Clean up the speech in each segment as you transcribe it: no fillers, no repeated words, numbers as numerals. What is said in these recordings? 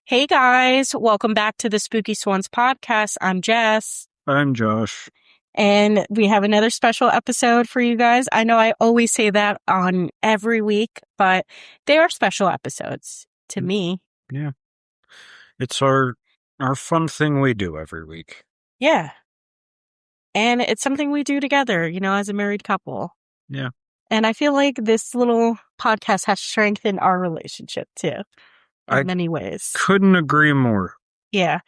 Hey guys, welcome back to the Spooky Swans podcast. I'm Jess, I'm Josh. and we have another special episode for you guys. I know I always say that on every week, but they are special episodes to me. Yeah. It's our fun thing we do every week. Yeah. And it's something we do together, as a married couple. Yeah. And I feel like this little podcast has strengthened our relationship too, in many ways. Couldn't agree more. Yeah.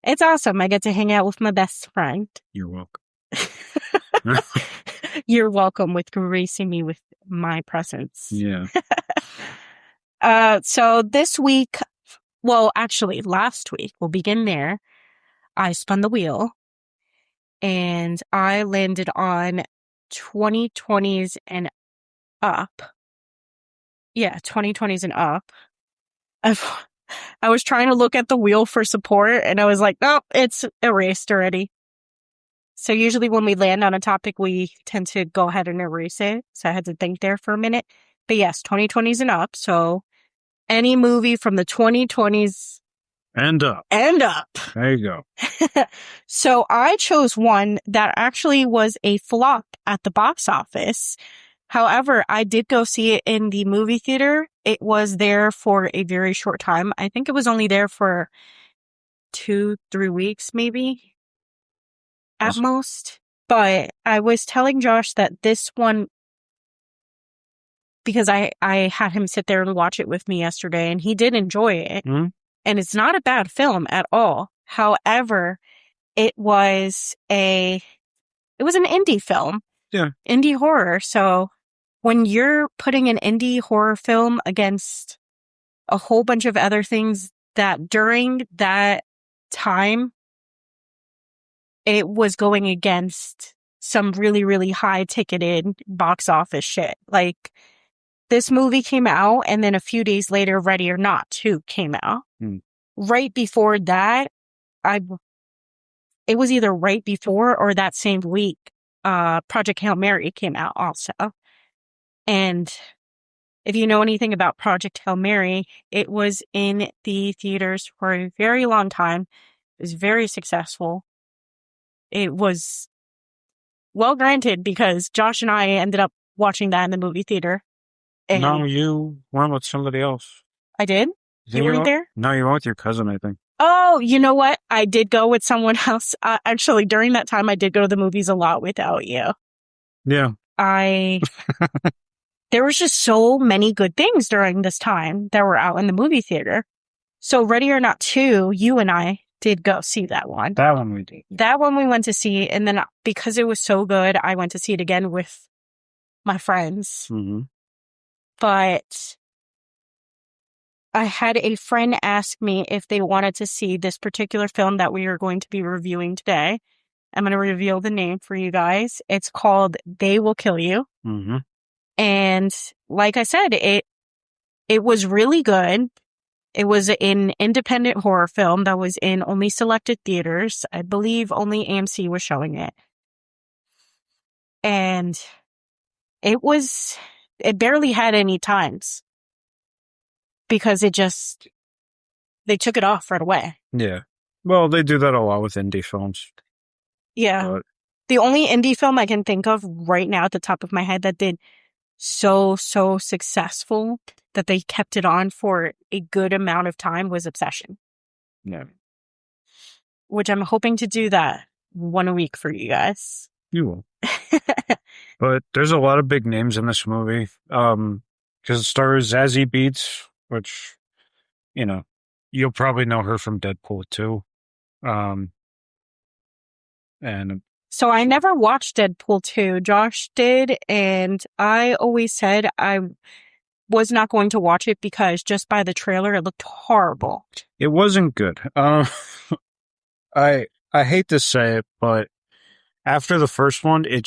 It's awesome. I get to hang out with my best friend. You're welcome. You're welcome with gracing me with my presence. Yeah. So this week, well, actually last week, we'll begin there. I spun the wheel and I landed on 2020s and up. Yeah, 2020s and up. I was trying to look at the wheel for support and I was like, nope, it's erased already. So usually when we land on a topic, we tend to go ahead and erase it. So I had to think there for a minute. But yes, 2020s and up. So any movie from the 2020s and up. There you go. So I chose one that actually was a flop at the box office. However, I did go see it in the movie theater. It was there for a very short time. I think it was only there for 2-3 weeks, maybe. At most. But I was telling Josh that this one, because I had him sit there and watch it with me yesterday, and he did enjoy it. Mm-hmm. And it's not a bad film at all. However, it was an indie film. Yeah. Indie horror. So when you're putting an indie horror film against a whole bunch of other things that during that time, it was going against some really, really high ticketed box office shit. Like this movie came out and then a few days later, Ready or Not 2 came out. Right before that, it was either right before or that same week, Project Hail Mary came out also. And if you know anything about Project Hail Mary, it was in the theaters for a very long time. It was very successful. It was well granted because Josh and I ended up watching that in the movie theater. And no, you went with somebody else. I did? You weren't there? No, you went with your cousin, I think. Oh, you know what? I did go with someone else. Actually, during that time, I did go to the movies a lot without you. Yeah. There was just so many good things during this time that were out in the movie theater. So Ready or Not 2, you and I did go see that one. That one we did. That one we went to see. And then because it was so good, I went to see it again with my friends. Mm-hmm. But I had a friend ask me if they wanted to see this particular film that we are going to be reviewing today. I'm going to reveal the name for you guys. It's called They Will Kill You. Mm-hmm. And like I said, it was really good. It was an independent horror film that was in only selected theaters. I believe only AMC was showing it. And it barely had any times because they took it off right away. Yeah. Well, they do that a lot with indie films. Yeah. But the only indie film I can think of right now at the top of my head that did so successful that they kept it on for a good amount of time was Obsession. Yeah. Which I'm hoping to do that one a week for you guys. You will. But there's a lot of big names in this movie. Because it stars Zazie Beetz, which, you'll probably know her from Deadpool 2. And so I never watched Deadpool 2. Josh did, and I always said I was not going to watch it because just by the trailer, it looked horrible. It wasn't good. I hate to say it, but after the first one, it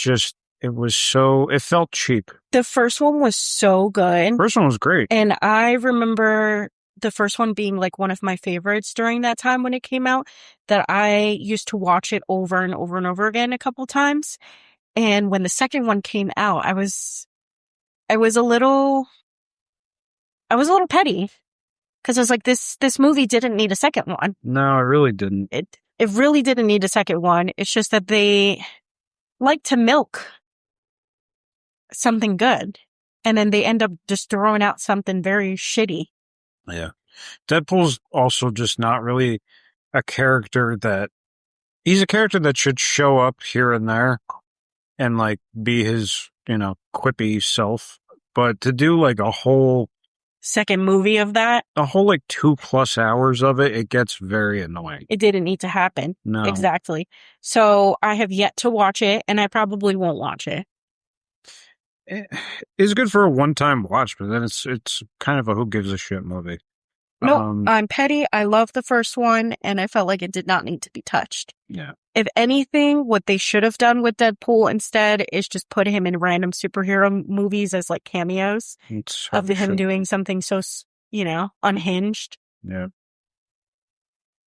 felt cheap. The first one was so good. First one was great. And I remember the first one being like one of my favorites during that time when it came out, that I used to watch it over and over and over again a couple times. And when the second one came out, I was a little petty Because I was like, this movie didn't need a second one. No, it really didn't. It really didn't need a second one. It's just that they like to milk something good. And then they end up just throwing out something very shitty. Yeah. Deadpool's also just not really a character that... He's a character that should show up here and there and, like, be his, quippy self. But to do, like, a whole second movie of that, like 2+ hours of it, it gets very annoying. It didn't need to happen. No. Exactly. So I have yet to watch it, and I probably won't watch it. It's good for a one-time watch, but then it's kind of a who gives a shit movie. No, I'm petty. I love the first one, and I felt like it did not need to be touched. Yeah. If anything, what they should have done with Deadpool instead is just put him in random superhero movies as like cameos of him doing something so, unhinged. Yeah.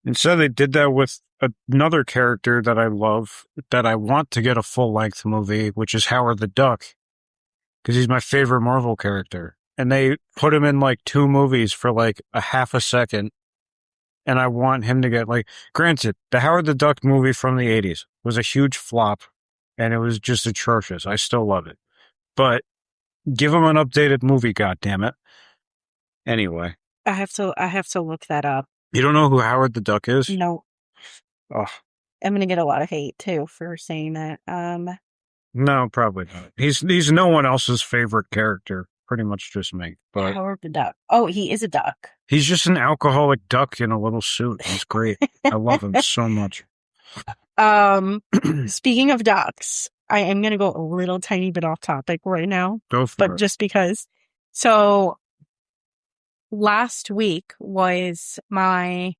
Instead, they did that with another character that I love, that I want to get a full-length movie, which is Howard the Duck, because he's my favorite Marvel character. And they put him in like 2 movies for like a half a second. And I want him to get, like, granted, the Howard the Duck movie from the 80s was a huge flop, and it was just atrocious. I still love it. But give him an updated movie, goddammit. Anyway. I have to look that up. You don't know who Howard the Duck is? No. Oh. I'm gonna get a lot of hate too for saying that. No, probably not. He's no one else's favorite character. Pretty much just me. But Howard the Duck. Oh, he is a duck. He's just an alcoholic duck in a little suit. He's great. I love him so much. Speaking of ducks, I am going to go a little tiny bit off topic right now. Go for it. But just because. So last week was my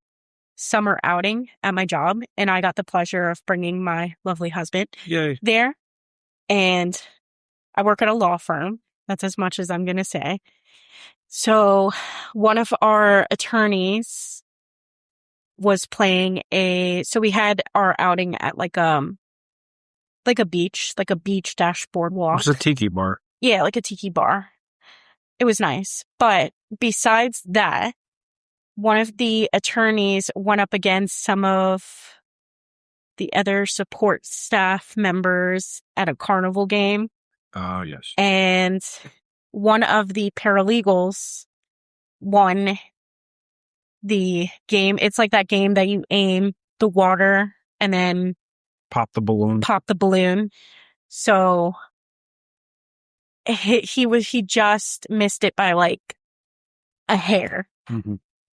summer outing at my job, and I got the pleasure of bringing my lovely husband there. And I work at a law firm. That's as much as I'm going to say. So one of our attorneys was playing so we had our outing at like a beach dash boardwalk. It was a tiki bar. Yeah, like a tiki bar. It was nice. But besides that, one of the attorneys went up against some of the other support staff members at a carnival game. Oh, yes. And one of the paralegals won the game. It's like that game that you aim the water and then pop the balloon. So he just missed it by like a hair. Mm-hmm.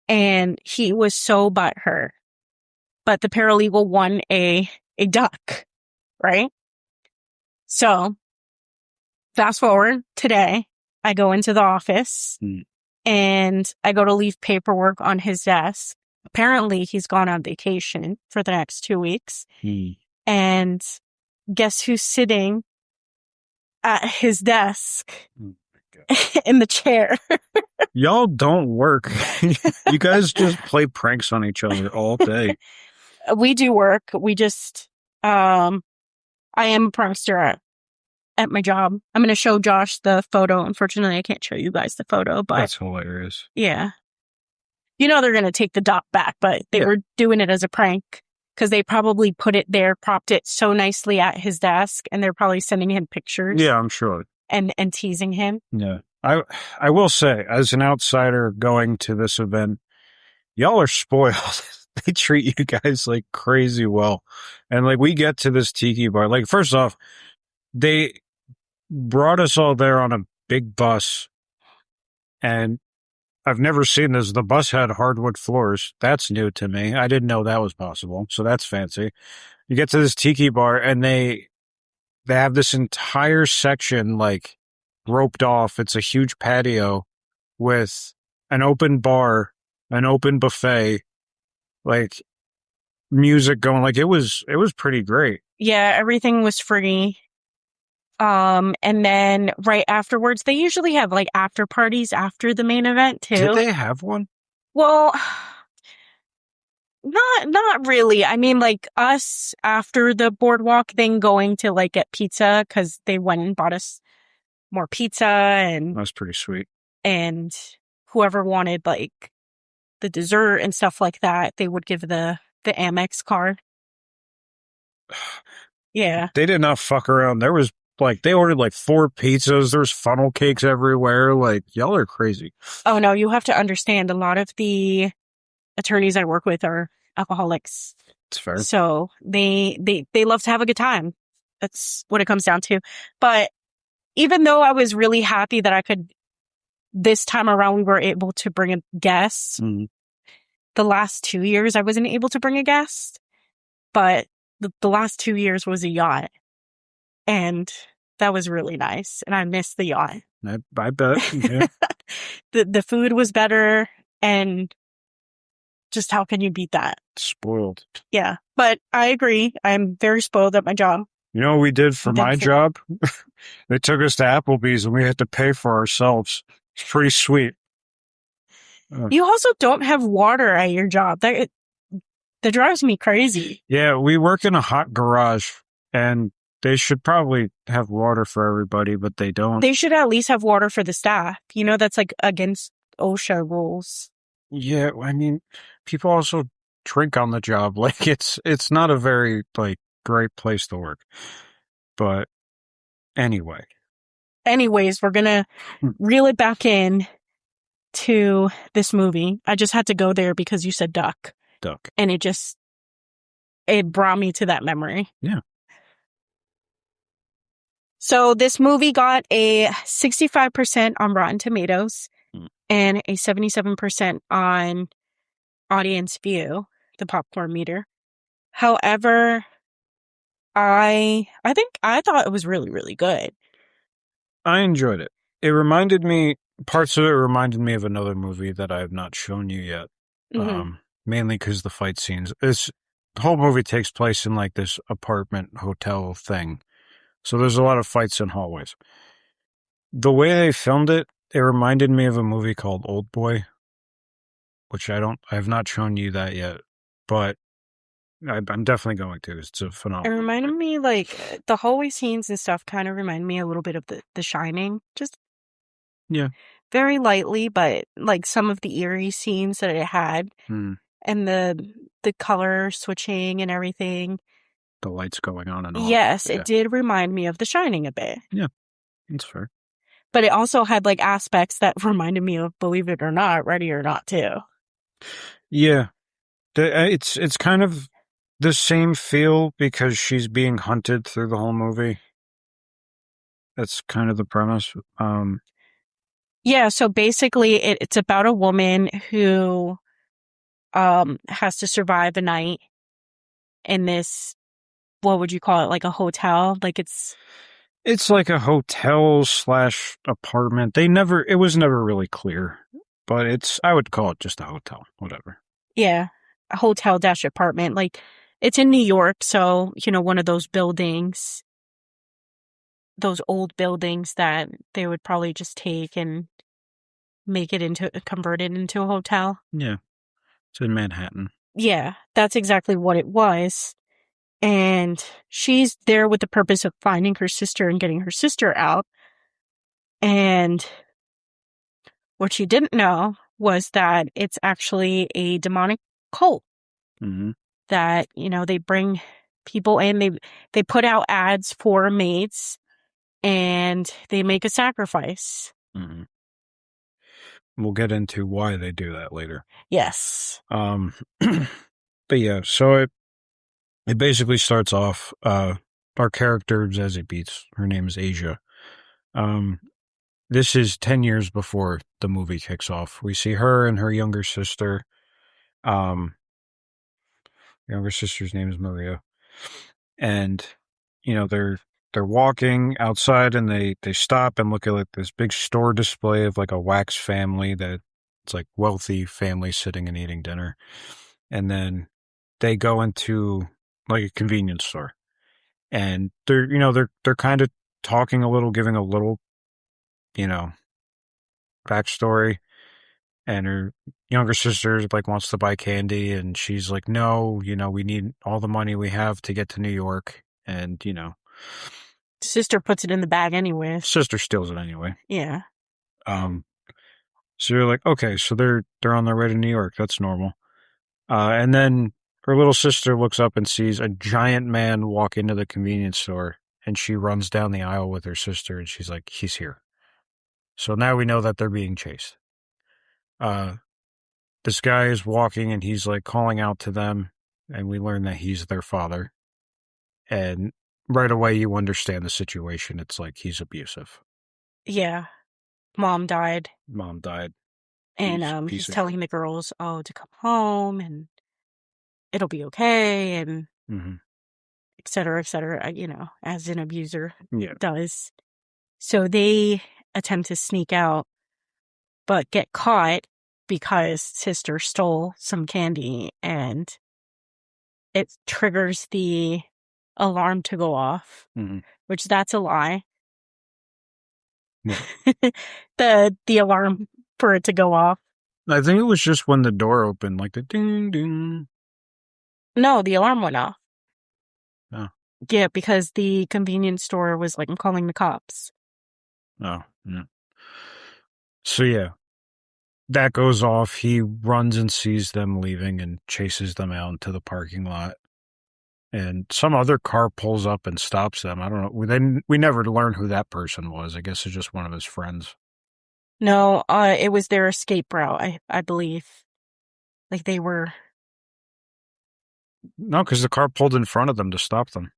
And he was so butthurt. But the paralegal won a duck, right? So fast forward today, I go into the office and I go to leave paperwork on his desk. Apparently, he's gone on vacation for the next 2 weeks. And guess who's sitting at his desk in the chair? Y'all don't work. You guys just play pranks on each other all day. We do work. We just, I am a prankster at my job. I'm going to show Josh the photo. Unfortunately, I can't show you guys the photo, but that's hilarious. Yeah. You know, they're going to take the doc back, but they were doing it as a prank because they probably put it there, propped it so nicely at his desk, and they're probably sending him pictures. Yeah, I'm sure. And teasing him. Yeah. I will say, as an outsider going to this event, y'all are spoiled. They treat you guys like crazy well. And like we get to this tiki bar. Like, first off, they brought us all there on a big bus. And I've never seen this. The bus had hardwood floors. That's new to me. I didn't know that was possible. So that's fancy. You get to this tiki bar and they have this entire section like roped off. It's a huge patio with an open bar, an open buffet, like music going. Like it was pretty great. Yeah, everything was free. And then right afterwards, they usually have like after parties after the main event too. Did they have one? Well, not really. I mean, like us after the boardwalk thing going to like get pizza because they went and bought us more pizza and that's pretty sweet. And whoever wanted like the dessert and stuff like that, they would give the Amex card. Yeah. They did not fuck around. There was like they ordered like 4 pizzas. There's funnel cakes everywhere. Like y'all are crazy. Oh no, you have to understand a lot of the attorneys I work with are alcoholics. It's fair. So they love to have a good time. That's what it comes down to. But even though I was really happy that I could, this time around, we were able to bring a guest. Mm. The last 2 years, I wasn't able to bring a guest, but the last 2 years was a yacht. And that was really nice. And I missed the yacht. I bet. Yeah. The food was better. And just how can you beat that? Spoiled. Yeah. But I agree. I'm very spoiled at my job. You know what we did for I'm my thankful. job? They took us to Applebee's and we had to pay for ourselves. It's pretty sweet. You also don't have water at your job. That drives me crazy. Yeah, we work in a hot garage and they should probably have water for everybody, but they don't. They should at least have water for the staff. You know, that's like against OSHA rules. Yeah, I mean, people also drink on the job. Like it's not a very like great place to work. But anyway. Anyways, we're gonna reel it back in to this movie. I just had to go there because you said duck. Duck. And it brought me to that memory. Yeah. So this movie got a 65% on Rotten Tomatoes and a 77% on Audience View, the popcorn meter. However, I thought it was really, really good. I enjoyed it. Parts of it reminded me of another movie that I have not shown you yet. Mm-hmm. Mainly because the fight scenes. The whole movie takes place in like this apartment hotel thing. So there's a lot of fights in hallways. The way they filmed it, it reminded me of a movie called Old Boy, which I have not shown you that yet, but I'm definitely going to. It's a It phenomenal. reminded me, like, the hallway scenes and stuff kind of remind me a little bit of The Shining. Just Yeah. very lightly, but like some of the eerie scenes that it had and the color switching and everything. The lights going on and off. Yes, it did remind me of The Shining a bit. Yeah, that's fair. But it also had like aspects that reminded me of, believe it or not, Ready or Not too. Yeah. It's kind of the same feel because she's being hunted through the whole movie. That's kind of the premise. Yeah, so basically it's about a woman who has to survive a night in this, what would you call it, like a hotel? Like it's like a hotel / apartment. It was never really clear, but I would call it just a hotel, whatever. Yeah, a hotel dash apartment. Like it's in New York, so you know, one of those buildings, those old buildings that they would probably just take and convert it into a hotel. Yeah. It's in Manhattan. Yeah, that's exactly what it was. And she's there with the purpose of finding her sister and getting her sister out. And what she didn't know was that it's actually a demonic cult. Mm-hmm. That, you know, they bring people in, they put out ads for maids and they make a sacrifice. Mm-hmm. We'll get into why they do that later. Yes. But yeah, so it basically starts off, our character, Zazie Beetz, her name is Asia. This is 10 years before the movie kicks off. We see her and her younger sister. Younger sister's name is Maria. And, you know, they're walking outside and they stop and look at like this big store display of like a wax family that it's like wealthy family sitting and eating dinner. And then they go into like a convenience store and they're kind of talking a little, giving a little, you know, backstory. And her younger sister like wants to buy candy and she's like, no, you know, we need all the money we have to get to New York. And, you know, Sister puts it in the bag anyway. sister steals it anyway. Yeah. So you're like, okay, so they're on their way to New York. That's normal. And then her little sister looks up and sees a giant man walk into the convenience store, and she runs down the aisle with her sister, and she's like, he's here. So now we know that they're being chased. Uh, this guy is walking and he's like calling out to them, and we learn that he's their father. And right away, you understand the situation. It's like he's abusive. Yeah. Mom died. Mom died. And Piece he's of. telling the girls, oh, to come home and it'll be okay, and Mm-hmm. et cetera, as an abuser Yeah. does. So they attempt to sneak out, but get caught because sister stole some candy, and it triggers the alarm to go off, Mm-hmm. which that's a lie. Yeah. The alarm for it to go off. I think it was just when the door opened, like the ding ding. No, the alarm went off. Oh, Yeah, because the convenience store was like, I'm calling the cops. oh, yeah. So yeah, that goes off. He runs and sees them leaving and chases them out into the parking lot. And some other car pulls up and stops them. I don't know. We never learn who that person was. I guess it's just one of his friends. No, it was their escape route, I believe. Like they were, No, because the car pulled in front of them to stop them.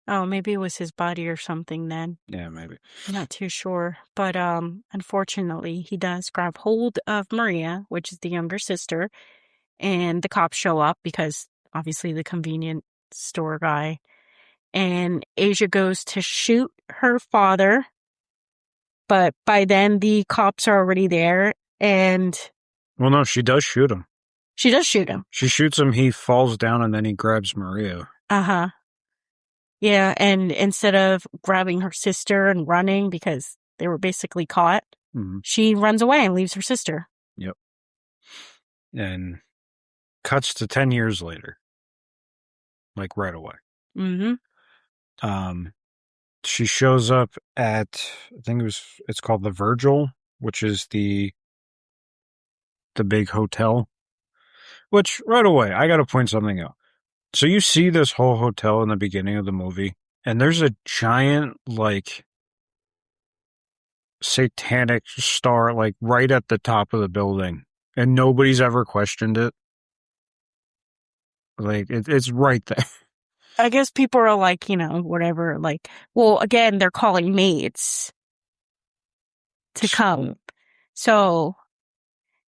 oh, maybe it was his body or something then. Yeah, maybe. I'm not too sure. But unfortunately, he does grab hold of Maria, which is the younger sister, and the cops show up because obviously the convenience store guy. And Asia goes to shoot her father, but by then the cops are already there, and Well, no, she does shoot him. she does shoot him. She shoots him. He falls down, and then he grabs Maria. Uh-huh. Yeah, and instead of grabbing her sister and running because they were basically caught, Mm-hmm. she runs away and leaves her sister. Yep. And cuts to 10 years later, like right away. Mm-hmm. She shows up at, I think it's called the Virgil, which is the big hotel. Which right away, I got to point something out. So you see this whole hotel in the beginning of the movie, and there's a giant like satanic star like right at the top of the building, and nobody's ever questioned it. Like it's right there. I guess people are like, whatever, like, well, again, they're calling maids to come. So,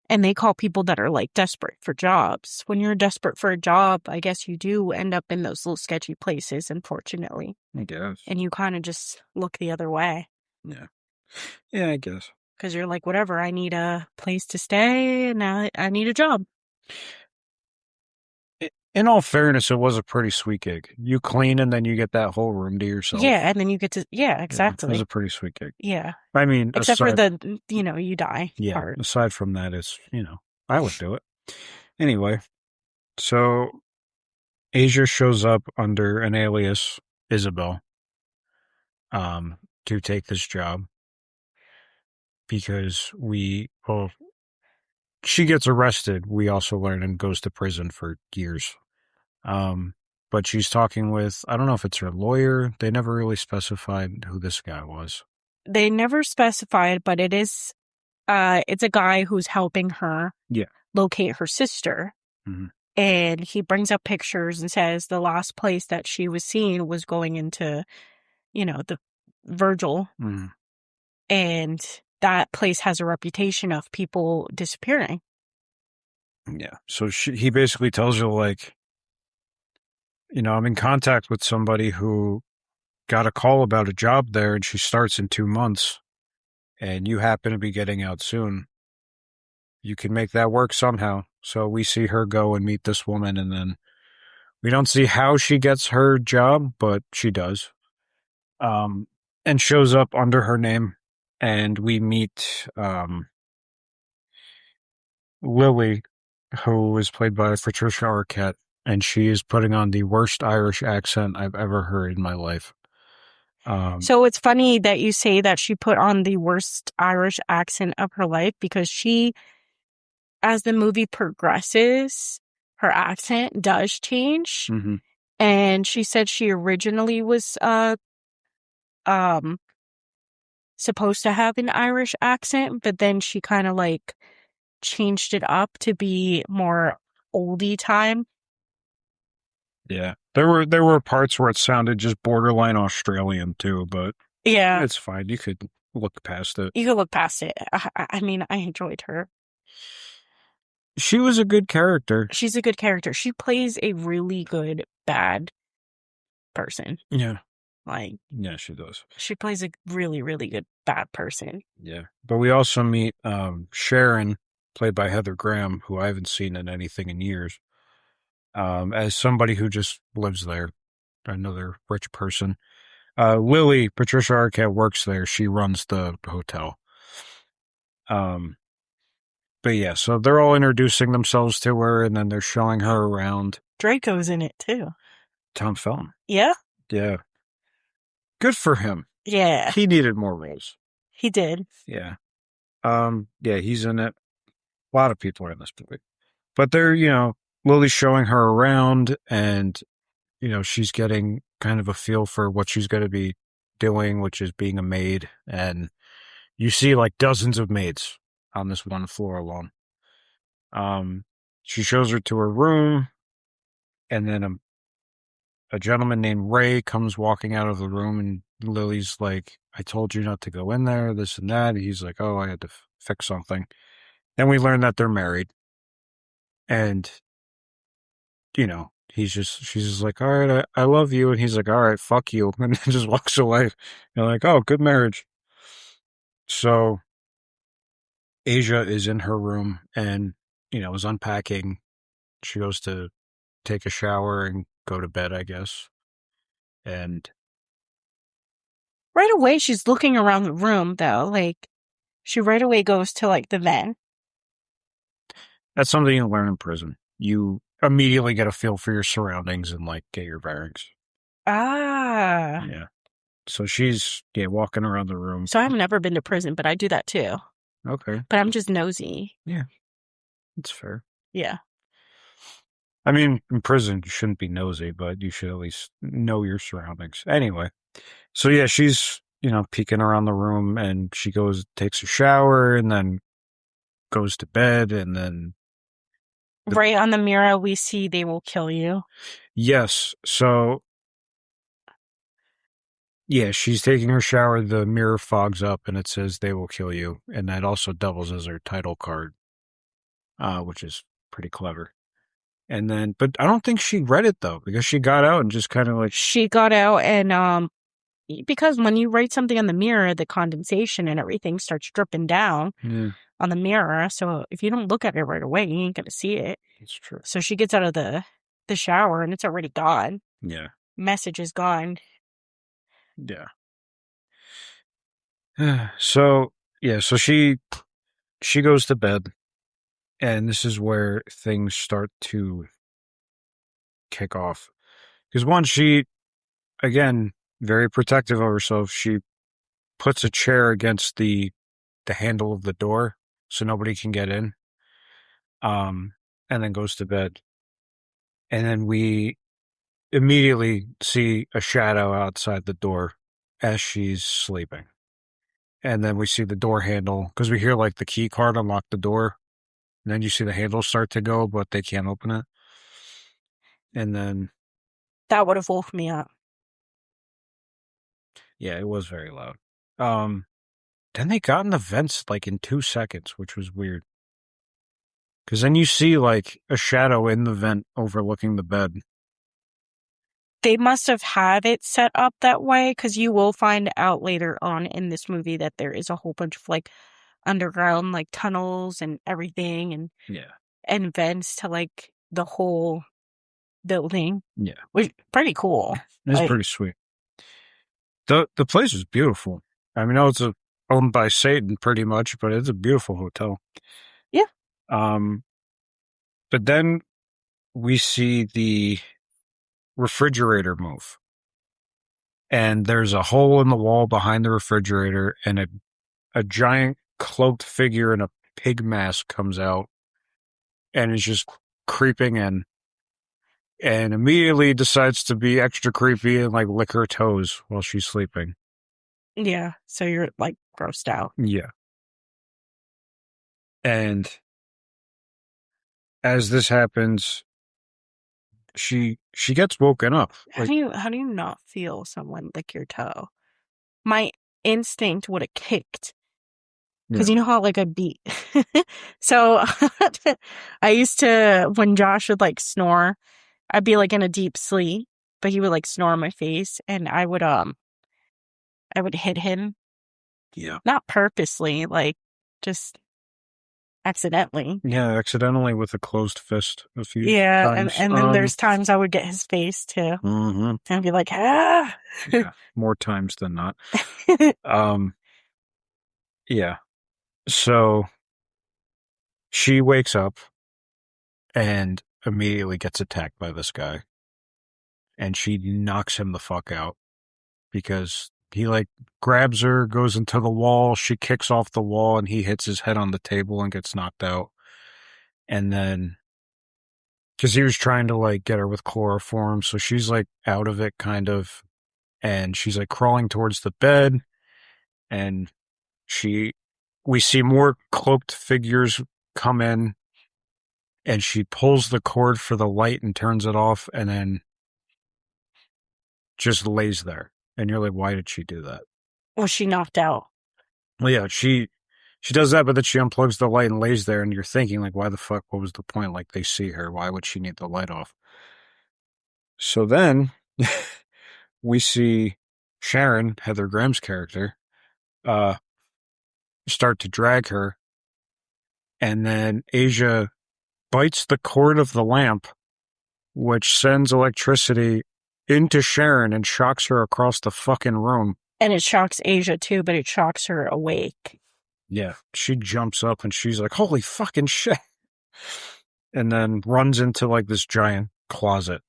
and they call people that are like desperate for jobs. When you're desperate for a job, I guess you do end up in those little sketchy places, unfortunately. I guess. And you kind of just look the other way. Yeah. Yeah, I guess. Because you're like, whatever, I need a place to stay and I need a job. In all fairness, it was a pretty sweet gig. You clean and then you get that whole room to yourself. Yeah, and then you get to, yeah, exactly. It was a pretty sweet gig. Yeah. I mean, except for the, you die part. Aside from that, it's, I would do it. Anyway, so Asia shows up under an alias, Isabel, to take this job because she gets arrested, we also learn, and goes to prison for years. But she's talking with, I don't know if it's her lawyer. They never really specified who this guy was. They never specified, but it's a guy who's helping her locate her sister. Mm-hmm. And he brings up pictures and says the last place that she was seen was going into, the Virgil. Mm-hmm. And that place has a reputation of people disappearing. Yeah. So he basically tells her, like, I'm in contact with somebody who got a call about a job there and she starts in 2 months and you happen to be getting out soon. You can make that work somehow. So we see her go and meet this woman, and then we don't see how she gets her job, but she does. And shows up under her name, and we meet Lily, who is played by Patricia Arquette, and she is putting on the worst Irish accent I've ever heard in my life. Um, So it's funny that you say that she put on the worst Irish accent of her life because she, as the movie progresses, her accent does change. mhm. And she said she originally was um supposed to have an Irish accent, but then she kind of like changed it up to be more oldie time. Yeah, there were parts where it sounded just borderline Australian too, but Yeah, it's fine. You could look past it. you could look past it. I mean, I enjoyed her. She was a good character. She's a good character. She plays a really good bad person. Yeah, Like, yeah, she does. she plays a really, really good bad person. Yeah, but we also meet Sharon, played by Heather Graham, who I haven't seen in anything in years, as somebody who just lives there, another rich person. Lily, Patricia Arquette works there. She runs the hotel. Um, but yeah, so they're all introducing themselves to her, and then they're showing her around. Draco's in it too. Tom Felton. Yeah? Yeah, good for him. Yeah, He needed more roles. he did. Yeah. Yeah, he's in it. A lot of people are in this movie. But they're, Lily's showing her around and, she's getting kind of a feel for what she's going to be doing, which is being a maid. And you see like dozens of maids on this one floor alone. She shows her to her room, and then a gentleman named Ray comes walking out of the room, and Lily's like, I told you not to go in there, this and that. He's like, oh, I had to fix something. Then we learn that they're married. And, she's just like, all right, I love you. And he's like, all right, fuck you. And then just walks away. You're like, oh, good marriage. So Asia is in her room and, is unpacking. She goes to take a shower and go to bed, I guess. And Right away, she's looking around the room though. Like, she right away goes to like the vent. that's something you learn in prison. You immediately get a feel for your surroundings and like get your bearings. Ah. Yeah. So she's, walking around the room. So I've never been to prison, but I do that too. Okay. But I'm just nosy. Yeah. That's fair. Yeah. I mean, in prison, you shouldn't be nosy, but you should at least know your surroundings. Anyway, so yeah, she's, peeking around the room and she goes, takes a shower and then goes to bed. And then, Right on the mirror, we see they will kill you. yes. So, yeah, she's taking her shower. The mirror fogs up and it says they will kill you. And that also doubles as her title card, which is pretty clever. And then, but I don't think she read it though, because she got out and just kind of like, She got out and because when you write something on the mirror, the condensation and everything starts dripping down yeah, on the mirror. So if you don't look at it right away, you ain't gonna see it. it's true. So she gets out of the shower and it's already gone. Yeah. Message is gone. Yeah. So, yeah, so she goes to bed, and this is where things start to kick off. Because one, she, again, very protective of herself, she puts a chair against the handle of the door so nobody can get in. And then goes to bed. And then we immediately see a shadow outside the door as she's sleeping. And then we see the door handle because we hear like the key card unlock the door. And then you see the handle start to go, but they can't open it. And then, That would have woke me up. yeah, it was very loud. Then they got in the vents like in 2 seconds, which was weird. Because then you see like a shadow in the vent overlooking the bed. They must have had it set up that way because you will find out later on in this movie that there is a whole bunch of like underground like tunnels and everything Yeah. and vents to like the whole building, Yeah. which pretty cool. It's Like, pretty sweet. The place is beautiful. I mean, I know it's owned by Satan pretty much, but it's a beautiful hotel. yeah. Um, but then we see the refrigerator move. and there's a hole in the wall behind the refrigerator, and a giant cloaked figure in a pig mask comes out and is just creeping in, and immediately decides to be extra creepy and like lick her toes while she's sleeping. Yeah. So you're like grossed out. Yeah. And as this happens, she gets woken up. Like, How do you not feel someone lick your toe? My instinct would have kicked yeah, because you know how like I beat. So I used to when Josh would like snore, I'd be like in a deep sleep, but he would like snore in my face, and I would hit him, yeah, not purposely, like just accidentally. yeah, accidentally with a closed fist a few Yeah, times. and then there's times I would get his face too, Mhm. and be like, ah. Yeah, more times than not. Um, yeah. So she wakes up and immediately gets attacked by this guy, and she knocks him the fuck out because he like grabs her, goes into the wall, she kicks off the wall, and he hits his head on the table and gets knocked out. And then, because he was trying to like get her with chloroform, so she's like out of it kind of, and she's like crawling towards the bed, and she, we see more cloaked figures come in, and she pulls the cord for the light and turns it off, and then just lays there. And you're like, why did she do that? Was she knocked out? Well, yeah, she does that, but then she unplugs the light and lays there, and you're thinking, like, why the fuck? What was the point? Like, they see her. Why would she need the light off? So then we see Sharon, Heather Graham's character, uh, start to drag her, and then Asia bites the cord of the lamp, which sends electricity into Sharon and shocks her across the fucking room. And it shocks Asia too, but it shocks her awake. Yeah, she jumps up and she's like, holy fucking shit. And then runs into like this giant closet.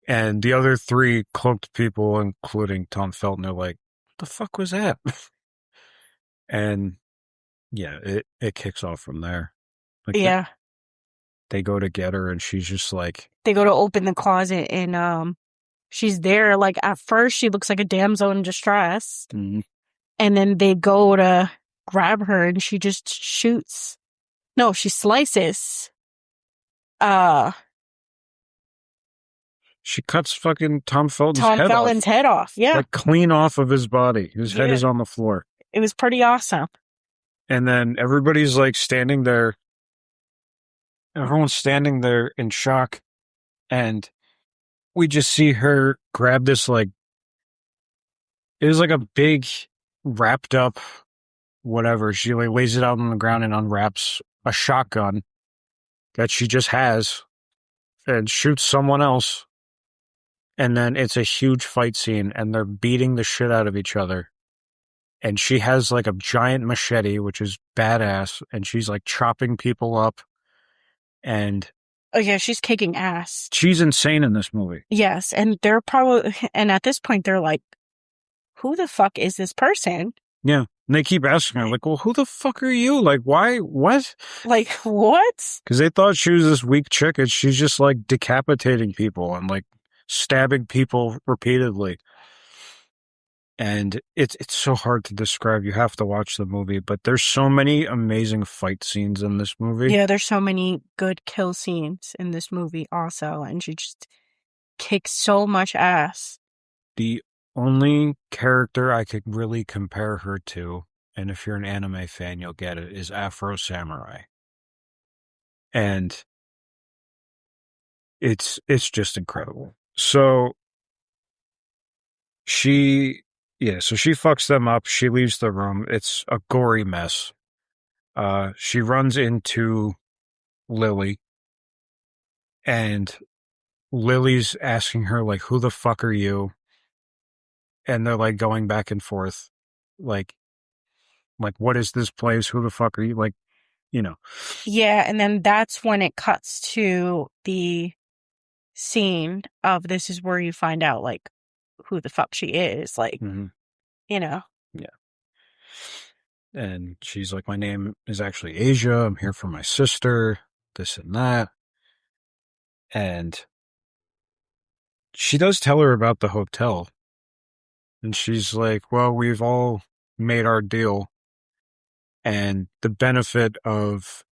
And the other three cloaked people, including Tom Felton, are like, what the fuck was that? And yeah, it kicks off from there. Like Yeah. they go to get her and she's just like, They go to open the closet and she's there. Like at first she looks like a damsel in distress. mm-hmm. And then they go to grab her and she just shoots. No, she slices. Uh She cuts fucking Tom Felton's Tom head Felton's off. head off. Yeah. Like clean off of his body. His head Yeah. is on the floor. It was pretty awesome. And then everybody's like standing there. Everyone's standing there in shock. And we just see her grab this like, it was like a big wrapped up whatever. She like lays it out on the ground and unwraps a shotgun that she just has and shoots someone else. And then it's a huge fight scene and they're beating the shit out of each other. And she has like a giant machete, which is badass. And she's like chopping people up. And Oh yeah, she's kicking ass. she's insane in this movie. Yes, and they're probably and at this point they're like, who the fuck is this person? Yeah. And they keep asking her, like, well, who the fuck are you? Like, why? What? Like, what? Because they thought she was this weak chick and she's just like decapitating people and like stabbing people repeatedly. And it's so hard to describe. You have to watch the movie, but there's so many amazing fight scenes in this movie. Yeah, there's so many good kill scenes in this movie also, and she just kicks so much ass. The only character I could really compare her to, and if you're an anime fan, you'll get it, is Afro Samurai. And it's just incredible. So she so she fucks them up. She leaves the room. It's a gory mess. She runs into Lily, and Lily's asking her, like, who the fuck are you? And they're like going back and forth. Like, what is this place? Who the fuck are you? Like, you know. Yeah, and then that's when it cuts to the scene of this is where you find out, like, who the fuck she is. Like, Mm-hmm. you know. Yeah. And she's like, my name is actually Asia. I'm here for my sister, this and that. And she does tell her about the hotel. And she's like, well, we've all made our deal. And the benefit of,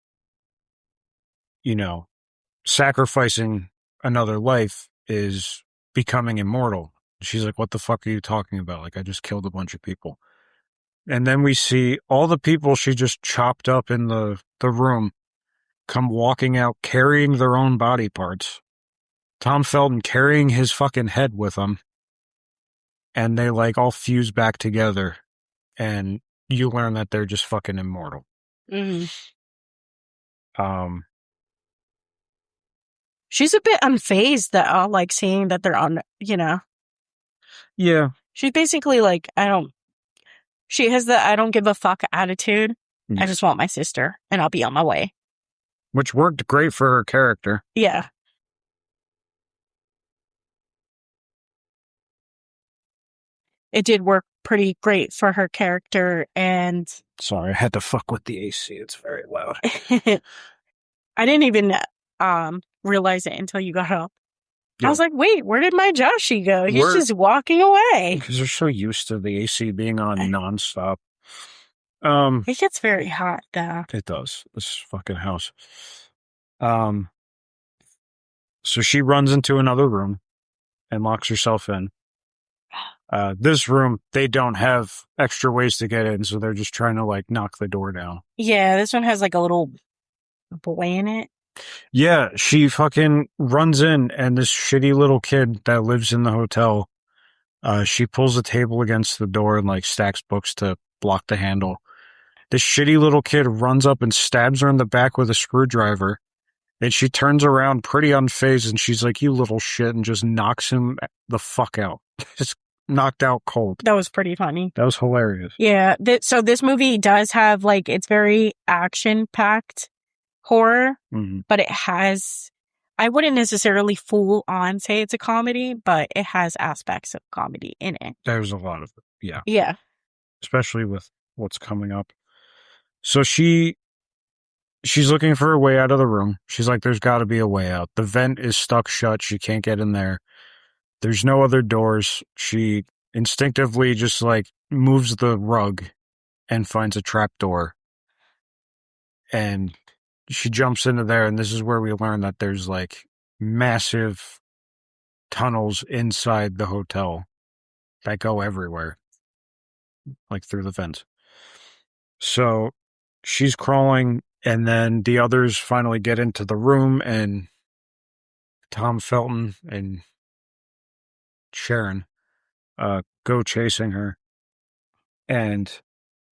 you know, sacrificing another life is becoming immortal. She's like, what the fuck are you talking about? Like, I just killed a bunch of people. And then we see all the people she just chopped up in the room come walking out carrying their own body parts. Tom Felton carrying his fucking head with him. And they like all fuse back together. And you learn that they're just fucking immortal. Mm. Um, She's a bit unfazed that like seeing that they're on, yeah. She's basically like, she has the I don't give a fuck attitude. I Yeah. just want my sister and I'll be on my way. Which worked great for her character. Yeah. It did work pretty great for her character, and Sorry, I had to fuck with the AC. It's very loud. I didn't even realize it until you got up. I was like, wait, where did my Joshie go? He's just walking away. Because they're so used to the AC being on nonstop. It gets very hot, though. It does. This fucking house. So she runs into another room and locks herself in. This room, they don't have extra ways to get in, so they're just trying to like knock the door down. Yeah, this one has like a little boy in it. Yeah, she fucking runs in, and this shitty little kid that lives in the hotel, she pulls the table against the door and like stacks books to block the handle. This shitty little kid runs up and stabs her in the back with a screwdriver. And she turns around pretty unfazed and she's like, you little shit, and just knocks him the fuck out. Just knocked out cold. That was pretty funny. That was hilarious. Yeah. So this movie does have like, it's very action-packed horror, but it has, I wouldn't necessarily full on say it's a comedy, but it has aspects of comedy in it. There's a lot of it. Yeah. Yeah. Especially with what's coming up. So she's looking for a way out of the room. She's like, there's got to be a way out. The vent is stuck shut. She can't get in there. There's no other doors. She instinctively just like moves the rug and finds a trap door. And she jumps into there, and this is where we learn that there's like massive tunnels inside the hotel that go everywhere, like through the vents. So she's crawling, and then the others finally get into the room, and Tom Felton and Sharon go chasing her. And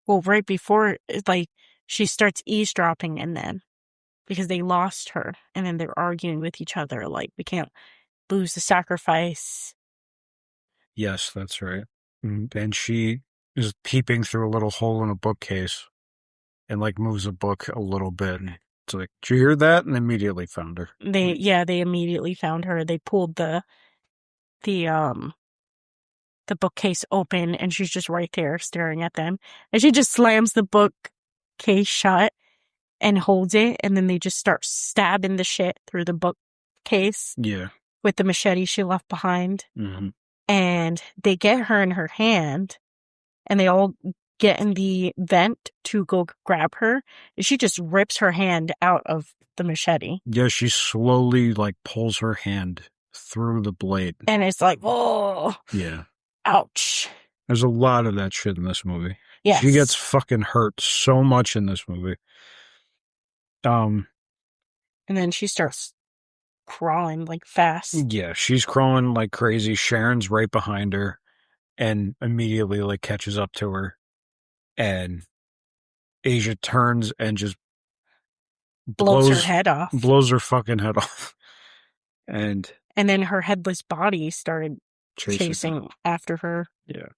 well, right before, like, she starts eavesdropping, and then because they lost her, and then they're arguing with each other, like, we can't lose the sacrifice. Yes, that's right. And she is peeping through a little hole in a bookcase and like moves a book a little bit. And it's like, did you hear that? And immediately found her. They immediately found her. They pulled the bookcase open, and she's just right there staring at them. And she just slams the bookcase shut and holds it, and then they just start stabbing the shit through the bookcase. Yeah. With the machete she left behind. Mm-hmm. And they get her in her hand, and they all get in the vent to go grab her. And she just rips her hand out of the machete. Yeah, she slowly like pulls her hand through the blade. And it's like, oh. Yeah. Ouch. There's a lot of that shit in this movie. Yes. She gets fucking hurt so much in this movie. And then she starts crawling like fast. Yeah, she's crawling like crazy. Sharon's right behind her and immediately like catches up to her. And Asia turns and just blows her head off. Blows her fucking head off. And then her headless body started chasing after her. Yeah.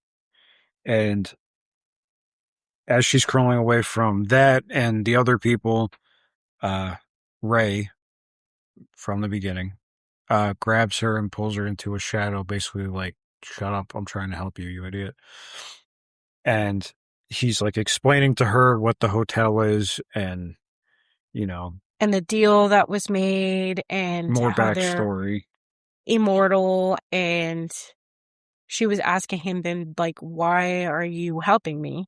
And as she's crawling away from that and the other people, Ray, from the beginning, grabs her and pulls her into a shadow, basically like shut up. I'm trying to help you, you idiot. And he's like explaining to her what the hotel is and, you know, And the deal that was made and more how they're backstory. immortal. And she was asking him then, like, why are you helping me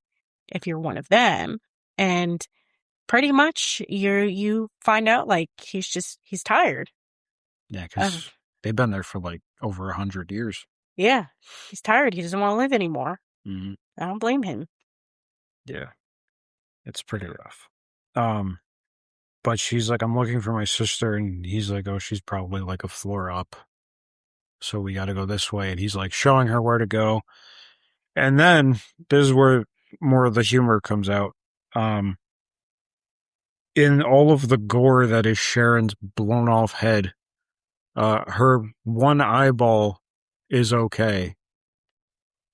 if you're one of them? And pretty much you find out like he's tired Yeah, of, because they've been there for like over 100 years. yeah, he's tired. He doesn't want to live anymore. Mm-hmm. I don't blame him. Yeah, it's pretty rough. Um, but she's like, I'm looking for my sister, and he's like, oh, she's probably like a floor up, so we got to go this way. And he's like showing her where to go. And then this is where more of the humor comes out. Um, in all of the gore that is Sharon's blown off head, her one eyeball is okay,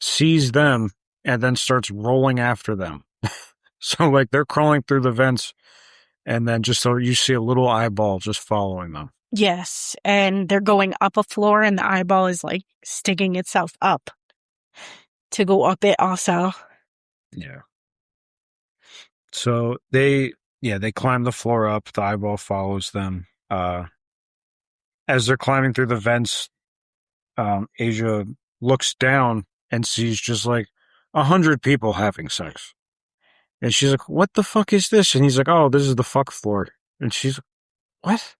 sees them, and then starts rolling after them. So like they're crawling through the vents, and then just so you see a little eyeball just following them. Yes, and they're going up a floor and the eyeball is like sticking itself up to go up it also. Yeah. So they climb the floor up. The eyeball follows them. As they're climbing through the vents, Asia looks down and sees just like 100 people having sex. And she's like, what the fuck is this? And he's like, oh, this is the fuck floor. And she's like, what?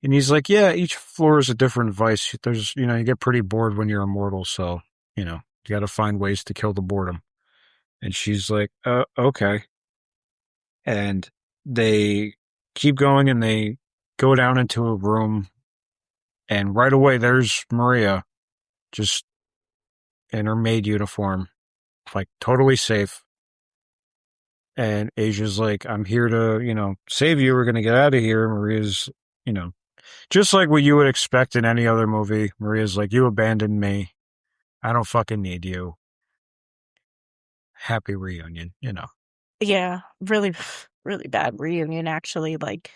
And he's like, yeah, each floor is a different vice. There's, you get pretty bored when you're immortal. So, you got to find ways to kill the boredom. And she's like, okay. And they keep going and they go down into a room. And right away, there's Maria just in her maid uniform, like totally safe. And Asia's like, I'm here to, save you. We're going to get out of here. Maria's, you know, just like what you would expect in any other movie. Maria's like, you abandoned me. I don't fucking need you. Happy reunion. Yeah, really, really bad reunion, actually. Like,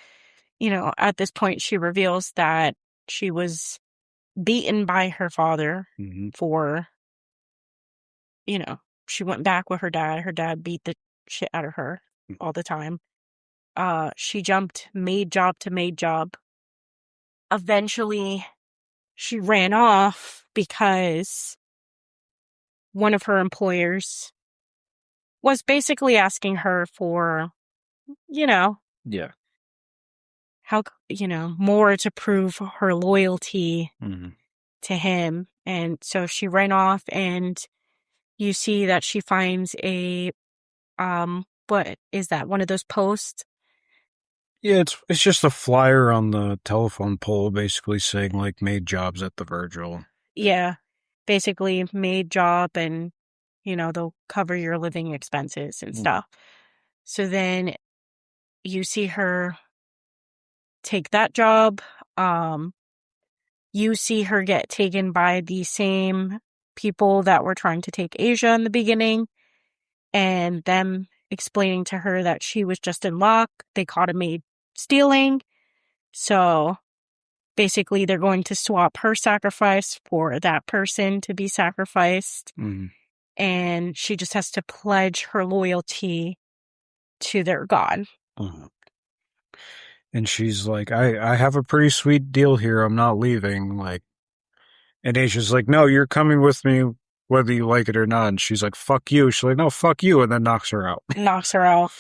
at this point, she reveals that she was beaten by her father Mm-hmm. for, you know, she went back with her dad. Her dad beat the shit out of her all the time. She jumped maid job to maid job. Eventually, she ran off because one of her employers was basically asking her for, you know, Yeah. how, more to prove her loyalty Mm-hmm. to him. And so she ran off, and you see that she finds what is that? One of those posts? Yeah, it's just a flyer on the telephone pole basically saying like made jobs at the Virgil. Yeah. Basically maid job, and, they'll cover your living expenses and Mm-hmm. stuff. So then you see her take that job. You see her get taken by the same people that were trying to take Asia in the beginning, and them explaining to her that she was just in luck. They caught a maid stealing. So basically, they're going to swap her sacrifice for that person to be sacrificed. Mm-hmm. And she just has to pledge her loyalty to their god. Uh-huh. And she's like, I have a pretty sweet deal here. I'm not leaving. Like, and Asia's like, no, you're coming with me whether you like it or not. And she's like, fuck you. She's like, no, fuck you. And then knocks her out. Knocks her out,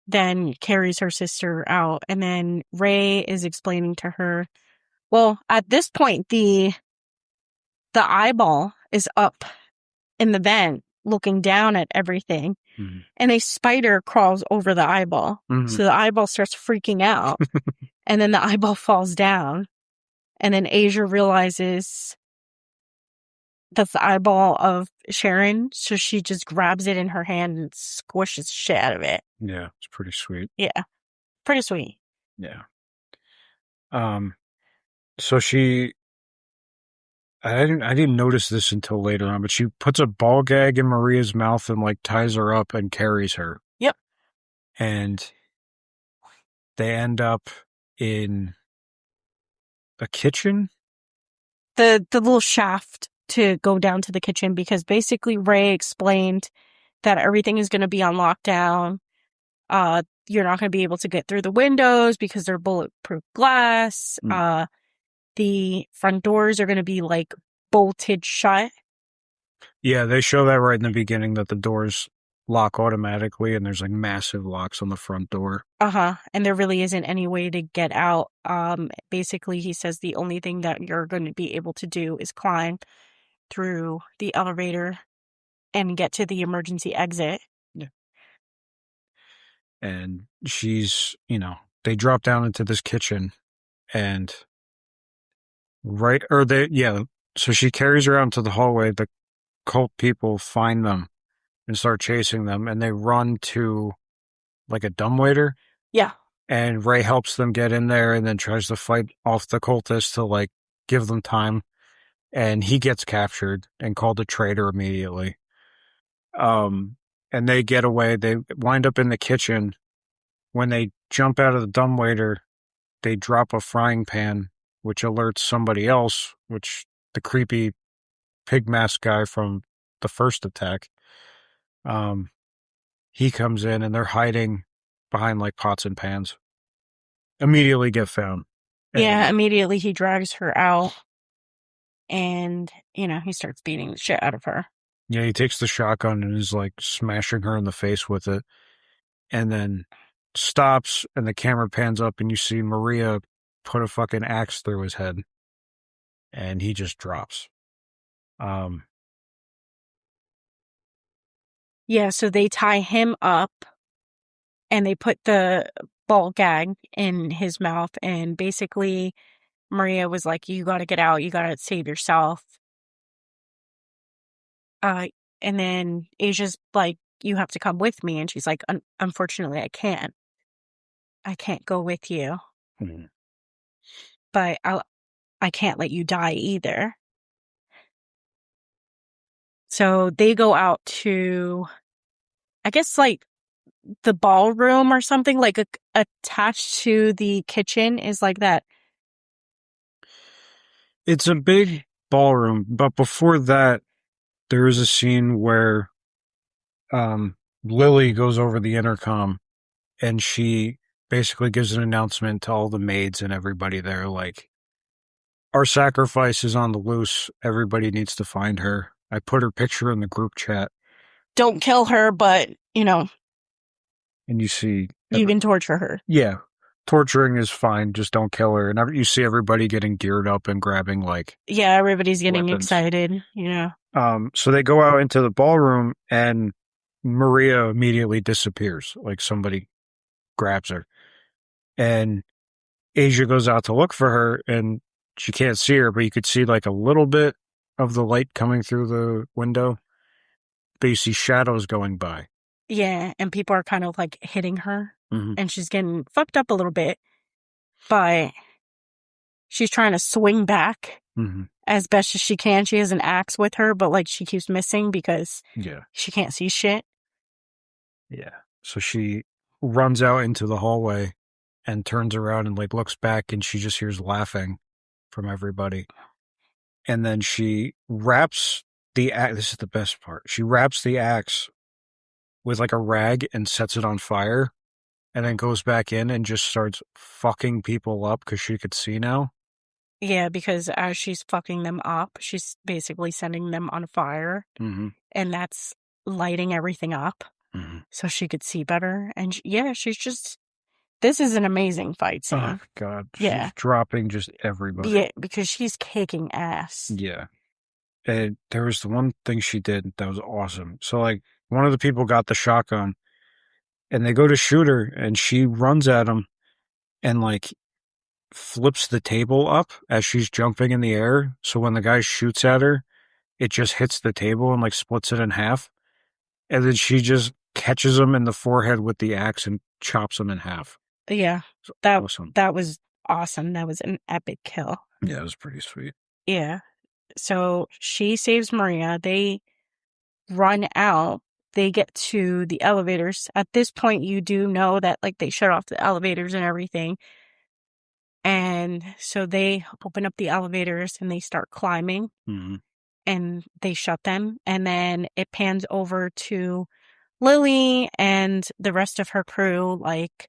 then carries her sister out. And then Ray is explaining to her, well, at this point, the eyeball is up in the vent looking down at everything, Mm-hmm. and a spider crawls over the eyeball. Mm-hmm. So the eyeball starts freaking out, and then the eyeball falls down. And then Asia realizes that's the eyeball of Sharon, so she just grabs it in her hand and squishes shit out of it. Yeah, it's pretty sweet. Yeah, pretty sweet. Yeah. So I didn't notice this until later on, but she puts a ball gag in Maria's mouth and like ties her up and carries her. Yep. And they end up in a kitchen. The little shaft to go down to the kitchen because basically Ray explained that everything is going to be on lockdown. You're not going to be able to get through the windows because they're bulletproof glass. The front doors are going to be like bolted shut. Yeah, they show that right in the beginning that the doors lock automatically and there's like massive locks on the front door. And there really isn't any way to get out. Basically, he says the only thing that you're going to be able to do is climb through the elevator and get to the emergency exit. Yeah. And she's, they drop down into this kitchen and so she carries her out into the hallway. The cult people find them and start chasing them and they run to like a dumbwaiter. Yeah. And Ray helps them get in there and then tries to fight off the cultists to like give them time. And he gets captured and called a traitor immediately. And they get away. They wind up in the kitchen. When they jump out of the dumbwaiter, they drop a frying pan, which alerts somebody else, which the creepy pig mask guy from the first attack. He comes in and they're hiding behind like pots and pans. Immediately get found. Yeah, immediately he drags her out and, he starts beating the shit out of her. Yeah, he takes the shotgun and is like smashing her in the face with it. And then stops and the camera pans up and you see Maria put a fucking axe through his head. And he just drops. Yeah, so they tie him up and they put the ball gag in his mouth and basically Maria was like, you got to get out. You got to save yourself. And then Asia's like, you have to come with me. And she's like, unfortunately, I can't. I can't go with you. Mm-hmm. But I can't let you die either. So they go out to, I guess, like the ballroom or something, like attached to the kitchen is like that. It's a big ballroom, but before that, there is a scene where Lily goes over the intercom and she basically gives an announcement to all the maids and everybody there, like, our sacrifice is on the loose. Everybody needs to find her. I put her picture in the group chat. Don't kill her, but, And you see... you can torture her. Yeah. Torturing is fine. Just don't kill her. And you see everybody getting geared up and grabbing, like... Yeah, everybody's getting weapons. excited, So they go out into the ballroom and Maria immediately disappears. Like somebody grabs her. And Asia goes out to look for her and she can't see her, but you could see like a little bit of the light coming through the window. But you see shadows going by. Yeah, and people are kind of like hitting her. Mm-hmm. And she's getting fucked up a little bit. But she's trying to swing back as best as she can. She has an axe with her, but like she keeps missing because she can't see shit. Yeah. So she runs out into the hallway and turns around and like looks back and she just hears laughing from everybody. And then she wraps the axe. This is the best part. She wraps the axe with like a rag and sets it on fire and then goes back in and just starts fucking people up because she could see now. Yeah, because as she's fucking them up, she's basically sending them on fire. And that's lighting everything up so she could see better. And she's just... This is an amazing fight scene. Oh, God. Yeah. She's dropping just everybody. Yeah, because she's kicking ass. Yeah. And there was the one thing she did that was awesome. So, like, one of the people got the shotgun, and they go to shoot her, and she runs at him and, like, flips the table up as she's jumping in the air. So when the guy shoots at her, it just hits the table and, like, splits it in half. And then she just catches him in the forehead with the axe and chops him in half. Yeah, that was awesome. That was an epic kill. Yeah, it was pretty sweet. Yeah. So she saves Maria. They run out. They get to the elevators. At this point, you do know that like they shut off the elevators and everything. And so they open up the elevators and they start climbing. and they shut them. And then it pans over to Lily and the rest of her crew, like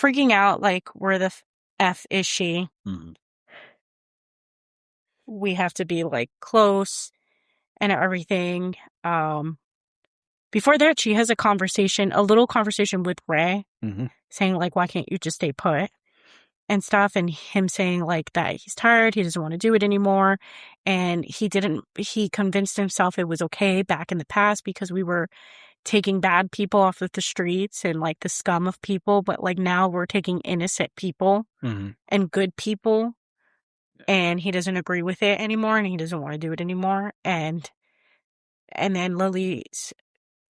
freaking out, like, where the F is she? Mm-hmm. We have to be like close and everything. Before that, she has a little conversation with Ray, Mm-hmm. saying like, why can't you just stay put and stuff? And him saying like that he's tired, he doesn't want to do it anymore. And he convinced himself it was okay back in the past because we were taking bad people off of the streets and like the scum of people. But like now we're taking innocent people Mm-hmm. and good people. And he doesn't agree with it anymore and he doesn't want to do it anymore. And then Lily's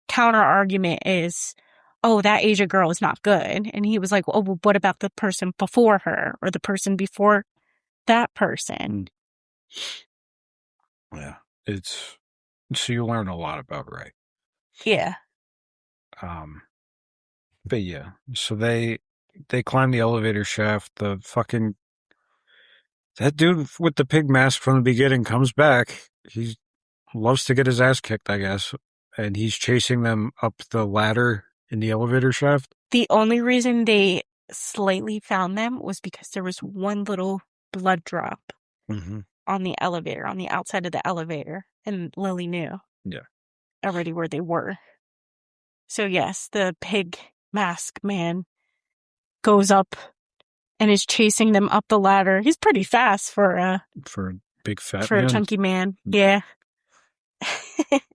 counter argument is, oh, that Asia girl is not good. And he was like, oh, well, what about the person before her or the person before that person? Yeah, it's so you learn a lot about Ray. Yeah. But yeah, so they climb the elevator shaft. The fucking that dude with the pig mask from the beginning comes back. He loves to get his ass kicked, I guess, and he's chasing them up the ladder in the elevator shaft. The only reason they slightly found them was because there was one little blood drop Mm-hmm. on the elevator, on the outside of the elevator. And Lily knew Yeah, already where they were. So yes, the pig mask man goes up and is chasing them up the ladder. He's pretty fast for a big fat a man. chunky man. Yeah.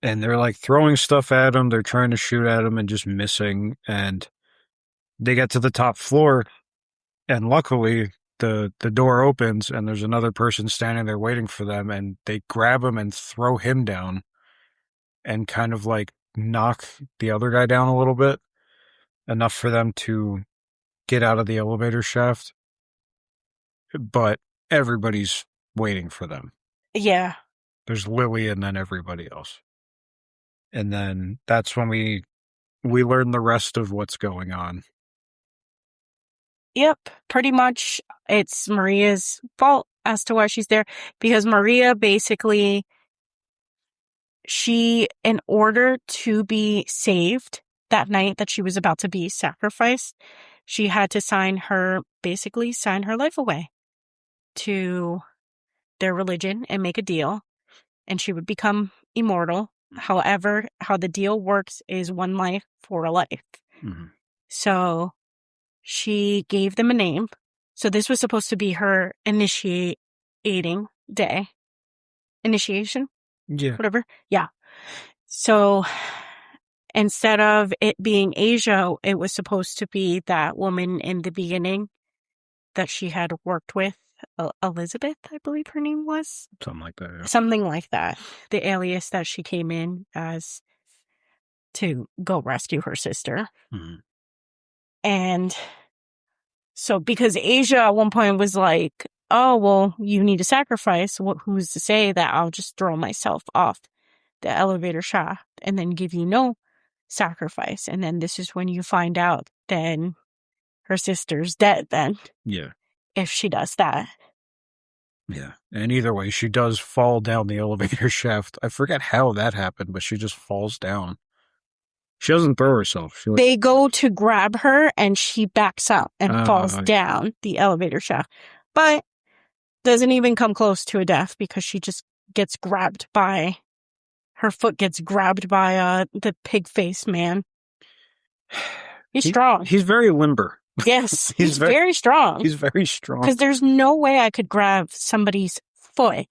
And they're like throwing stuff at him. They're trying to shoot at him and just missing. And they get to the top floor, and luckily the door opens and there's another person standing there waiting for them, and they grab him and throw him down and kind of like knock the other guy down a little bit, enough for them to get out of the elevator shaft. But everybody's waiting for them. Yeah. There's Lily and then everybody else. And then that's when we learn the rest of what's going on. Yep. Pretty much it's Maria's fault as to why she's there because Maria basically, in order to be saved that night that she was about to be sacrificed, she had to sign her life away to their religion and make a deal, and she would become immortal. However, how the deal works is one life for a life. Mm-hmm. So she gave them a name. So this was supposed to be her initiating day. Initiation? Yeah. Whatever. Yeah. So instead of it being Asia, it was supposed to be that woman in the beginning that she had worked with, Elizabeth, I believe her name was. Something like that, yeah. Something like that. The alias that she came in as to go rescue her sister. Mm-hmm. And so because Asia at one point was like, oh, well, you need a sacrifice. Who's to say that I'll just throw myself off the elevator shaft and then give you no sacrifice? And then this is when you find out then her sister's dead then. Yeah. If she does that. Yeah. And either way, she does fall down the elevator shaft. I forget how that happened, but she just falls down. She doesn't throw herself. They go to grab her and she backs up and falls down the elevator shaft. But doesn't even come close to a death because she just gets grabbed by, her foot gets grabbed by the pig face man. He's strong. He's very limber. Yes, he's very strong. He's very strong. Because there's no way I could grab somebody's foot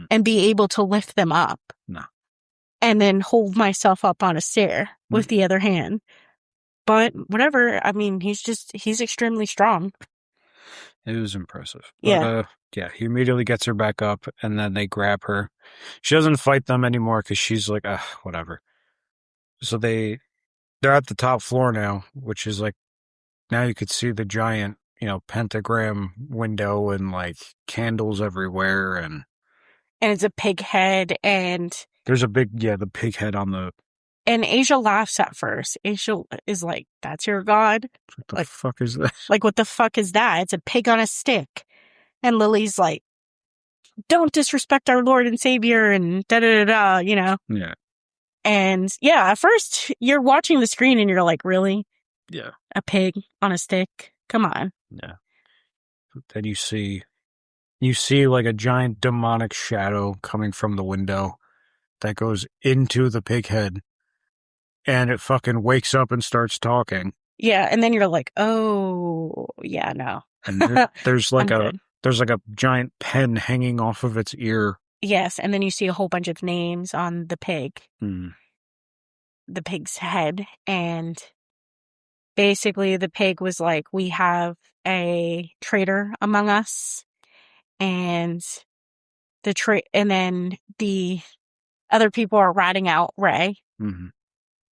and be able to lift them up. No. And then hold myself up on a stair with the other hand. But whatever, I mean, he's extremely strong. It was impressive. Yeah. But, he immediately gets her back up, and then they grab her. She doesn't fight them anymore because she's like, whatever. So they're at the top floor now, which is like, now you could see the giant, pentagram window and like candles everywhere, and it's a pig head, and there's the pig head on the. And Asia laughs at first. Asia is like, "That's your god? What the fuck is that? Like, what the fuck is that? It's a pig on a stick." And Lily's like, don't disrespect our Lord and Savior and da-da-da-da, Yeah. And yeah, at first you're watching the screen and you're like, really? Yeah. A pig on a stick? Come on. Yeah. Then you see like a giant demonic shadow coming from the window that goes into the pig head, and it fucking wakes up and starts talking. Yeah, and then you're like, oh, yeah, no. And there's like I'm a good. there's like a giant pen hanging off of its ear. Yes, and then you see a whole bunch of names on the pig's head, and basically the pig was like, we have a traitor among us, and and then the other people are ratting out Ray. Mm-hmm.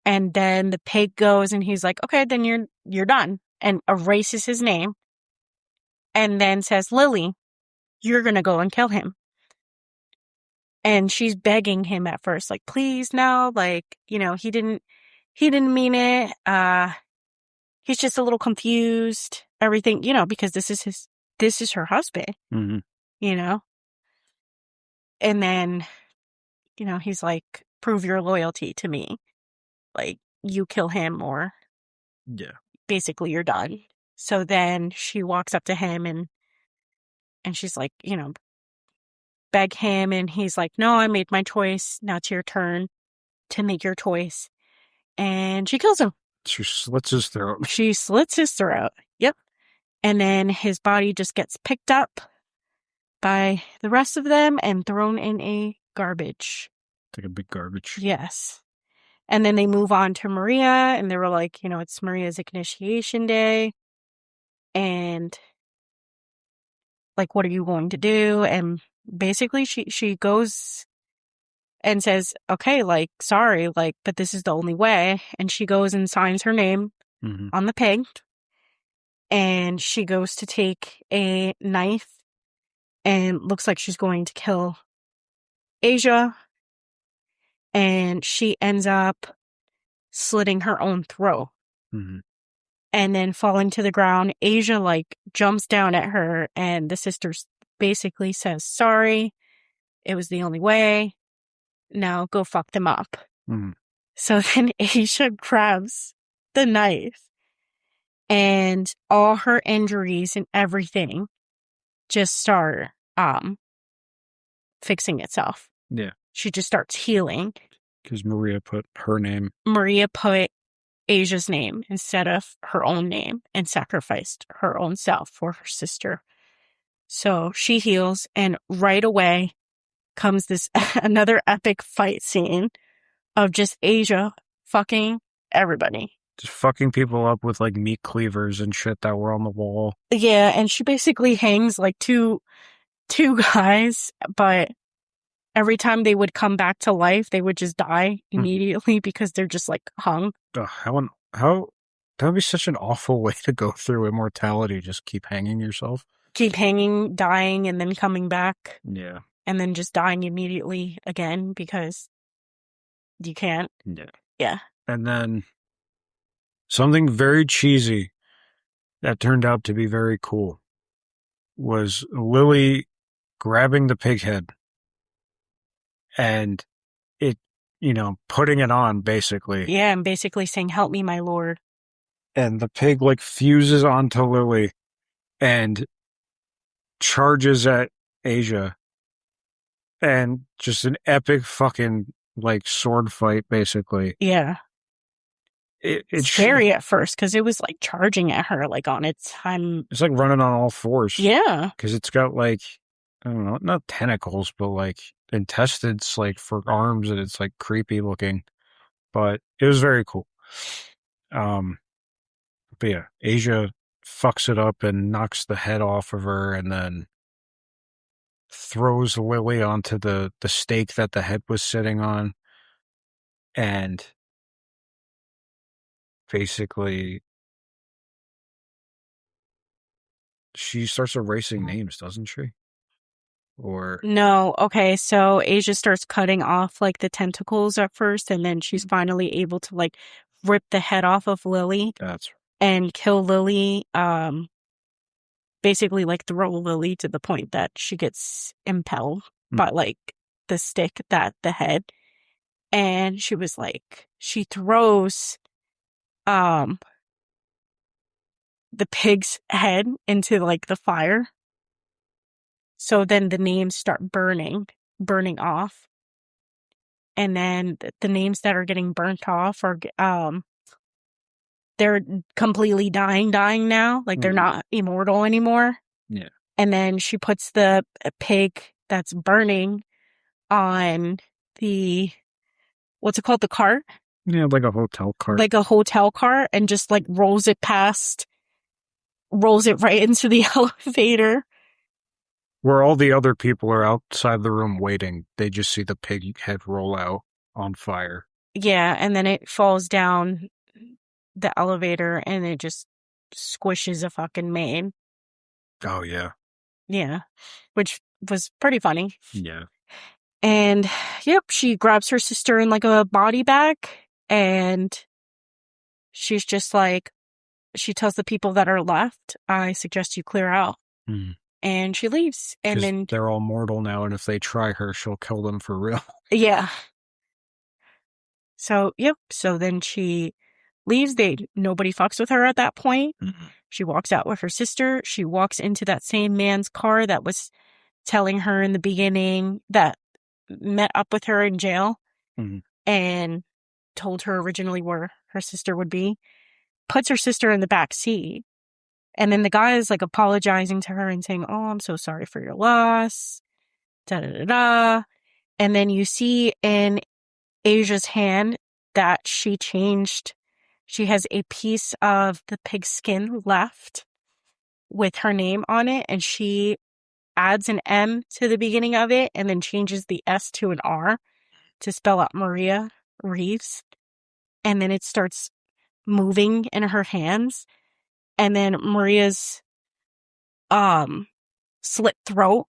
And then the pig goes and he's like, okay, then you're done, and erases his name and then says, Lily, you're going to go and kill him. And she's begging him at first, like, please, no, like, he didn't mean it. He's just a little confused, everything, because this is her husband, Mm-hmm. you know? And then, he's like, prove your loyalty to me. Like, you kill him or Yeah. basically you're done. So then she walks up to him and she's like, beg him. And he's like, no, I made my choice. Now it's your turn to make your choice. And she kills him. She slits his throat. She slits his throat. Yep. And then his body just gets picked up by the rest of them and thrown in a garbage. Like a big garbage. Yes. And then they move on to Maria, and they were like, it's Maria's initiation day. And like, what are you going to do? And basically she goes and says, okay, like, sorry, like, but this is the only way. And she goes and signs her name on the pig. And she goes to take a knife and looks like she's going to kill Asia. And she ends up slitting her own throat. Mm-hmm. And then falling to the ground. Asia, like, jumps down at her, and the sister basically says, sorry, it was the only way. Now go fuck them up. Mm-hmm. So then Asia grabs the knife, and all her injuries and everything just start fixing itself. Yeah. She just starts healing. Because Maria put her name. Maria put Asia's name instead of her own name and sacrificed her own self for her sister. So she heals, and right away comes this another epic fight scene of just Asia fucking everybody. Just fucking people up with like meat cleavers and shit that were on the wall. Yeah, and she basically hangs like two guys, but every time they would come back to life, they would just die immediately because they're just like hung. How that would be such an awful way to go through immortality. Just keep hanging yourself. Keep hanging, dying, and then coming back. Yeah. And then just dying immediately again because you can't. Yeah. Yeah. And then something very cheesy that turned out to be very cool was Lily grabbing the pig head and it, putting it on basically. Yeah, and basically saying, help me, my lord. And the pig like fuses onto Lily and charges at Asia. And just an epic fucking like sword fight basically. Yeah. It's scary at first because it was like charging at her like on its time. It's like running on all fours. Yeah. Because it's got like, I don't know, not tentacles, but like intestines like for arms, and it's like creepy looking. But it was very cool. But yeah, Asia fucks it up and knocks the head off of her, and then throws Lily onto the stake that the head was sitting on, and basically she starts erasing names, doesn't she? Or No. Okay. So Asia starts cutting off like the tentacles at first, and then she's finally able to like rip the head off of Lily that's and kill Lily. basically like throw Lily to the point that she gets impaled by like the stick that the head. And she was like, she throws um the pig's head into like the fire. So then the names start burning off. And then the names that are getting burnt off are they're completely dying now. Like they're not immortal anymore. Yeah. And then she puts the pig that's burning on the, what's it called? The cart? Yeah, like a hotel cart. Like a hotel cart, and just like rolls it right into the elevator. Where all the other people are outside the room waiting, they just see the pig head roll out on fire. Yeah, and then it falls down the elevator and it just squishes a fucking maid. Oh, yeah. Yeah, which was pretty funny. Yeah. And yep, she grabs her sister in like a body bag, and she's just like, she tells the people that are left, I suggest you clear out. And she leaves. And then they're all mortal now, and if they try her, she'll kill them for real. Yeah. So, yep. So then she leaves. Nobody fucks with her at that point. She walks out with her sister. She walks into that same man's car that was telling her in the beginning, that met up with her in jail and told her originally where her sister would be. Puts her sister in the back seat. And then the guy is like apologizing to her and saying, "Oh, I'm so sorry for your loss." Da da da da. And then you see in Asia's hand that she changed. She has a piece of the pig skin left with her name on it, and she adds an M to the beginning of it and then changes the S to an R to spell out Maria Reeves. And then it starts moving in her hands. And then Maria's slit throat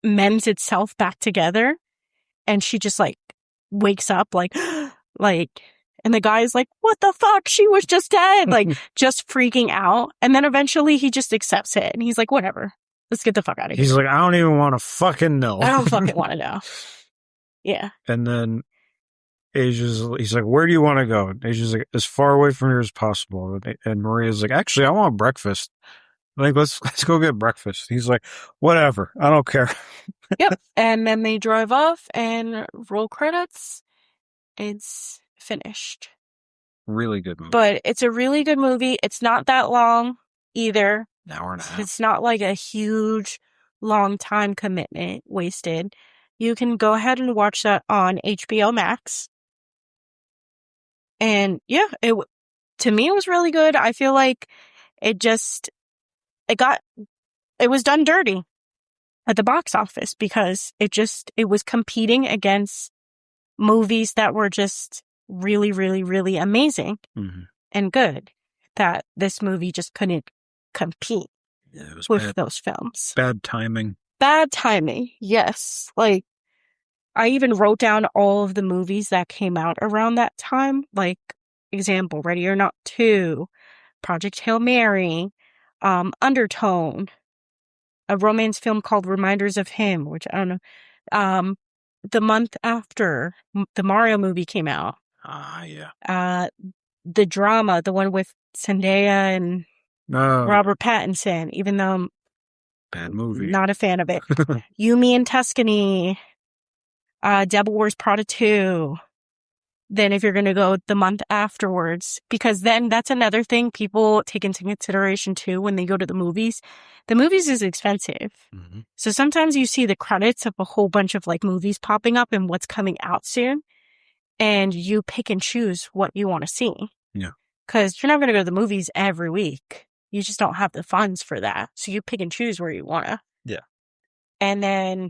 mends itself back together, and she just like wakes up like and the guy's like, "What the fuck? She was just dead." Like just freaking out. And then eventually he just accepts it and he's like, "Whatever. Let's get the fuck out of here." He's like, "I don't even want to fucking know. I don't fucking want to know." Yeah. And then he's like, "Where do you want to go?" And Asia's like, "As far away from here as possible." And Maria's like, "Actually, I want breakfast. Like, let's go get breakfast." He's like, "Whatever. I don't care." Yep. And then they drive off and roll credits. It's finished. Really good movie. But it's a really good movie. It's not that long either. An hour and a half. It's not like a huge, long time commitment wasted. You can go ahead and watch that on HBO Max. And yeah, to me, it was really good. I feel like it was done dirty at the box office because it was competing against movies that were just really, really, really amazing and good, that this movie just couldn't compete with those films. Bad timing. Bad timing, yes. Like, I even wrote down all of the movies that came out around that time. Like, example, Ready or Not 2, Project Hail Mary, Undertone, a romance film called Reminders of Him, which I don't know. The month after the Mario movie came out. Yeah. The drama, the one with Zendaya and Robert Pattinson, even though I'm bad movie, not a fan of it. You, Me, and Tuscany, Devil Wears Prada 2. Then if you're going to go the month afterwards, because then that's another thing people take into consideration too when they go to the movies. The movies is expensive. So sometimes you see the credits of a whole bunch of like movies popping up and what's coming out soon, and you pick and choose what you want to see. Yeah. Because you're not going to go to the movies every week. You just don't have the funds for that. So you pick and choose where you want to. Yeah. And then,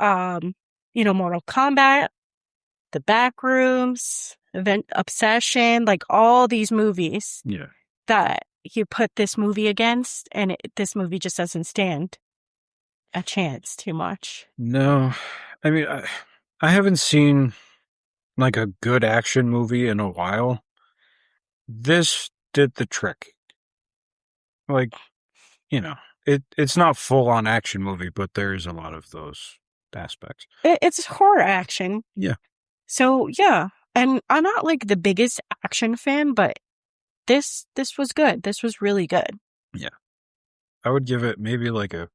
Mortal Kombat, The Backrooms, Event Obsession, like all these movies that you put this movie against, and this movie just doesn't stand a chance too much. No. I mean, I haven't seen like a good action movie in a while. This did the trick. Like, you know, it's not full on action movie, but there is a lot of those aspects. It's horror action. Yeah. So yeah. And I'm not like the biggest action fan, but this was good. This was really good. Yeah. I would give it maybe like a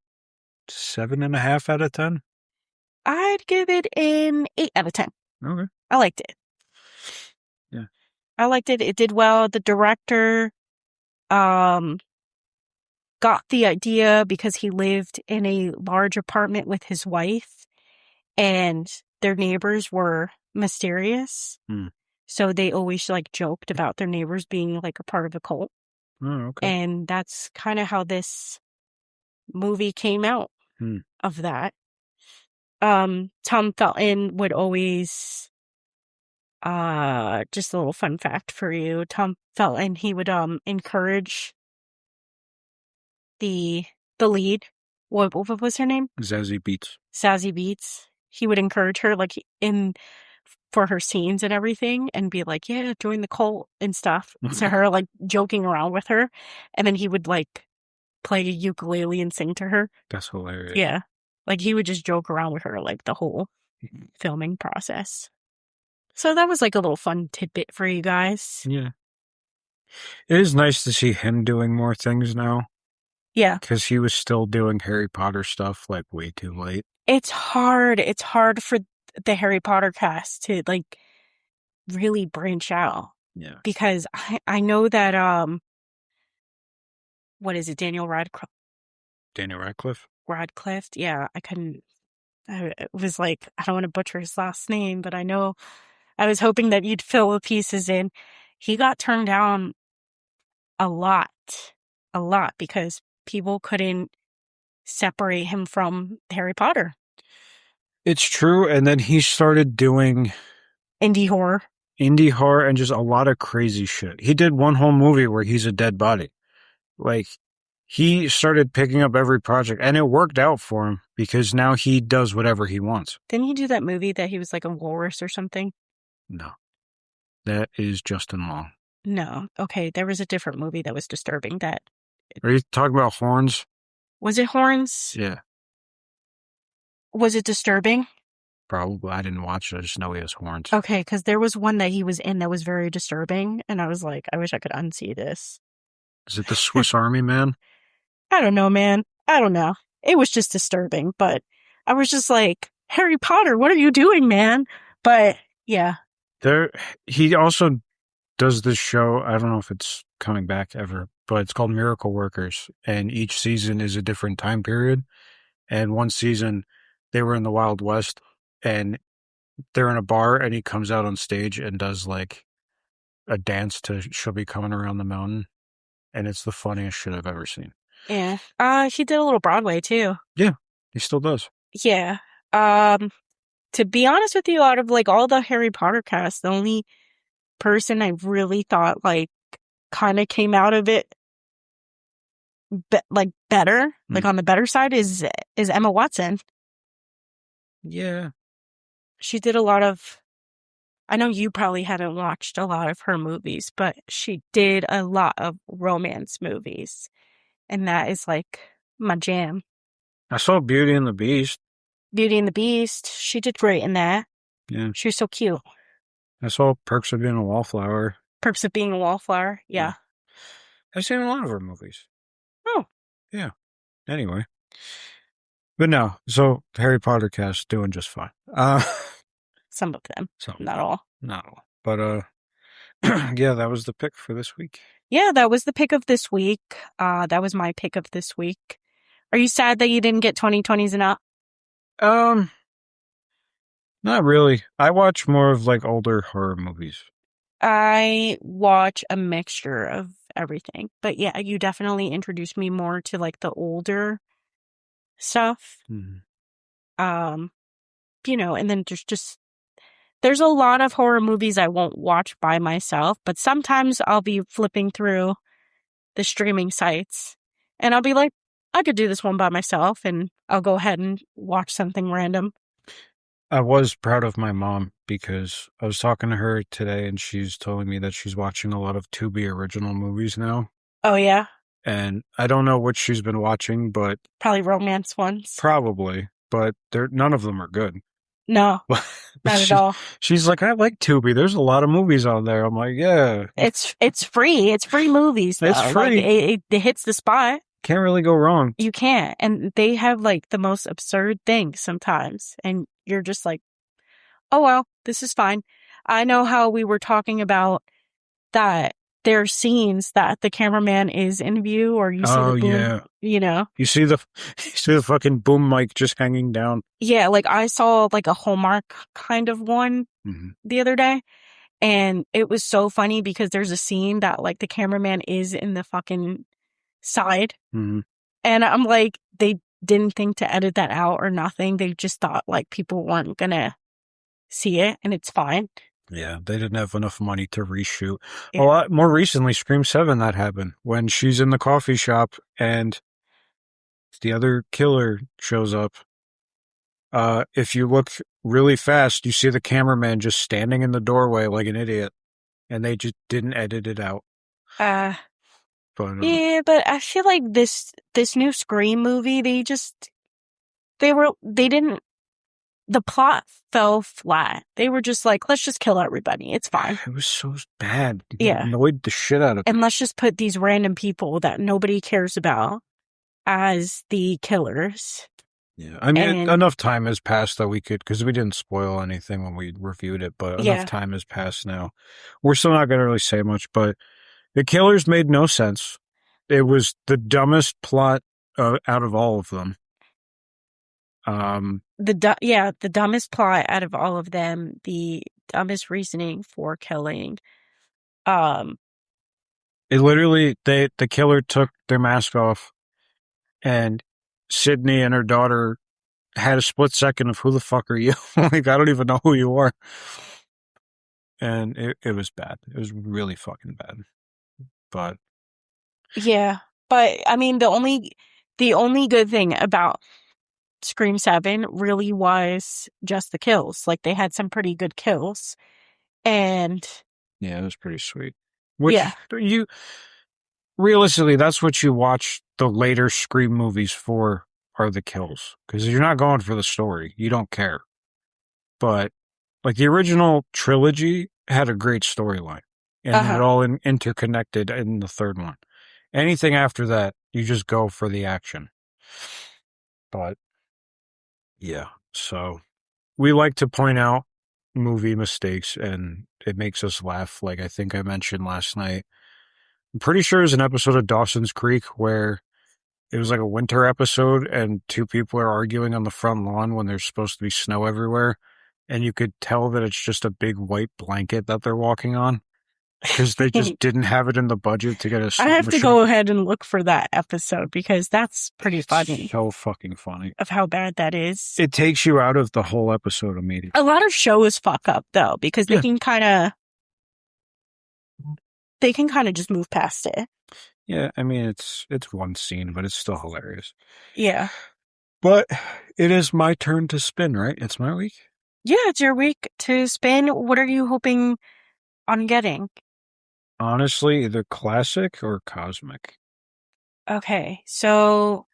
7.5 out of 10. I'd give it an 8 out of 10. Okay. I liked it. Yeah. I liked it. It did well. The director um got the idea because he lived in a large apartment with his wife and their neighbors were mysterious. Hmm. So they always like joked about their neighbors being like a part of a cult. Oh, okay. And that's kind of how this movie came out Hmm. of that. Tom Felton would always just a little fun fact for you. Tom Felton, he would encourage the lead. What was her name? Zazie Beats. Sassy Beats. He would encourage her like in for her scenes and everything and be like, yeah, join the cult and stuff. To her, like joking around with her. And then he would like play a ukulele and sing to her. That's hilarious. Yeah. Like he would just joke around with her like the whole filming process. So that was like a little fun tidbit for you guys. Yeah. It is nice to see him doing more things now. Yeah. Because he was still doing Harry Potter stuff like way too late. It's hard. It's hard for the Harry Potter cast to like really branch out. Yeah. Because I know that what is it, Daniel Daniel Radcliffe? Radcliffe? Yeah, I couldn't it was like I don't want to butcher his last name, but I know I was hoping that you'd fill the pieces in. He got turned down a lot. A lot because people couldn't separate him from Harry Potter. It's true. And then he started doing Indie horror. indie horror and just a lot of crazy shit. He did one whole movie where he's a dead body. Like, he started picking up every project and it worked out for him because now he does whatever he wants. Didn't he do that movie that he was like a walrus or something? No, that is Justin Long. No. Okay, there was a different movie that was disturbing that. Are you talking about Horns? Was it Horns? Yeah, Was it disturbing? probably. I didn't watch it. I just know he has horns. Okay, because there was one that he was in that was very disturbing, and I was like, I wish I could unsee this. Is it the Swiss Army Man? I don't know, man. I don't know. It was just disturbing, but I was just like, Harry Potter, what are you doing, man? But yeah. He also does this show. I don't know if it's coming back ever, but it's called Miracle Workers, and each season is a different time period. And one season, they were in the Wild West, and they're in a bar, and he comes out on stage and does like a dance to "She'll Be Coming Around the Mountain," and it's the funniest shit I've ever seen. Yeah. He did a little Broadway too. Yeah, he still does. Yeah. To be honest with you, out of like all the Harry Potter cast, the only person I really thought like kind of came out of it like better, like on the better side is Emma Watson. Yeah. She did a lot of, I know you probably hadn't watched a lot of her movies, but she did a lot of romance movies. And that is like my jam. I saw Beauty and the Beast. Beauty and the Beast, she did great in that. Yeah. She was so cute. I saw Perks of Being a Wallflower. Perks of Being a Wallflower, yeah. I've seen a lot of her movies. Oh. Yeah. Anyway. But no, so Harry Potter cast doing just fine. Some of them, So not all. not all. But yeah, that was the pick for this week. Yeah, that was the pick of this week. That was my pick of this week. Are you sad that you didn't get 2020s and up? Not really. I watch more of like older horror movies. I watch a mixture of everything. But yeah, you definitely introduced me more to like the older stuff. Mm-hmm. You know, and then there's a lot of horror movies I won't watch by myself, but sometimes I'll be flipping through the streaming sites and I'll be like, I could do this one by myself, and I'll go ahead and watch something random. I was proud of my mom because I was talking to her today and she's telling me that she's watching a lot of Tubi original movies now. Oh, yeah? and I don't know what she's been watching, but Probably romance ones. probably, but none of them are good. No, But not at all. she's like, I like Tubi. There's a lot of movies on there. I'm like, yeah, It's free. It's free movies it's though. Like free. it hits the spot. Can't really go wrong. You can't. And they have like the most absurd things sometimes. And you're just like, oh well, this is fine. I know how we were talking about that there are scenes that the cameraman is in view or you see the Oh boom, yeah, you know? you see the you see the fucking boom mic just hanging down. Yeah, like I saw like a Hallmark kind of one Mm-hmm. the other day. And it was so funny because there's a scene that like the cameraman is in the fucking side. Mm-hmm. And I'm like, they didn't think to edit that out or nothing. They just thought like people weren't gonna see it and it's fine. Yeah, they didn't have enough money to reshoot. A Yeah. lot more recently, Scream 7, that happened when she's in the coffee shop and the other killer shows up. If you look really fast, you see the cameraman just standing in the doorway like an idiot, and they just didn't edit it out. Uh, But yeah, but I feel like this new Scream movie, they didn't, the plot fell flat. They were just like, let's just kill everybody. It's fine. it was so bad. It Yeah. annoyed the shit out of me. And let's just put these random people that nobody cares about as the killers. Yeah, I mean, And enough time has passed that we could, because we didn't spoil anything when we reviewed it, but enough yeah, time has passed now. We're still not going to really say much, but the killers made no sense. It was the dumbest plot out of all of them. the dumbest plot out of all of them, the dumbest reasoning for killing. It literally, the killer took their mask off, and Sydney and her daughter had a split second of who the fuck are you? Like, I don't even know who you are. And it was bad. It was really fucking bad. But Yeah, but I mean, the only good thing about Scream 7 really was just the kills. Like they had some pretty good kills, and yeah, it was pretty sweet. yeah, You realistically, that's what you watch the later Scream movies for, are the kills, because you're not going for the story. You don't care. But like the original trilogy had a great storyline, and it all interconnected in the third one. Anything after that, you just go for the action. But yeah, so we like to point out movie mistakes, and it makes us laugh. Like I think I mentioned last night, I'm pretty sure there's an episode of Dawson's Creek where it was like a winter episode and two people are arguing on the front lawn when there's supposed to be snow everywhere. And you could tell that it's just a big white blanket that they're walking on because they just didn't have it in the budget to get a I snow have to machine. go ahead and look for that episode because that's pretty funny So fucking funny. of how bad that is. It takes you out of the whole episode immediately. A lot of shows fuck up though because they can kind of just move past it. Yeah, I mean it's one scene, but it's still hilarious. Yeah. But it is my turn to spin, right? It's my week. Yeah, it's your week to spin. What are you hoping on getting? Honestly, either classic or cosmic. Okay, so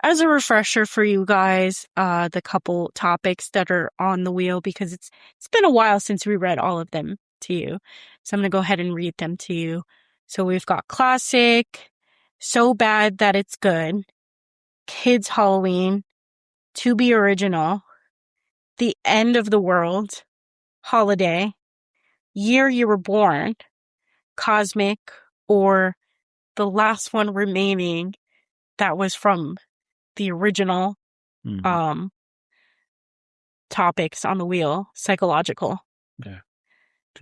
as a refresher for you guys, the couple topics that are on the wheel because it's been a while since we read all of them to you. So I'm gonna go ahead and read them to you. So we've got classic, so bad that it's good, kids Halloween, to be original, the end of the world, holiday, year you were born, cosmic, or the last one remaining that was from the original topics on the wheel, psychological. Yeah.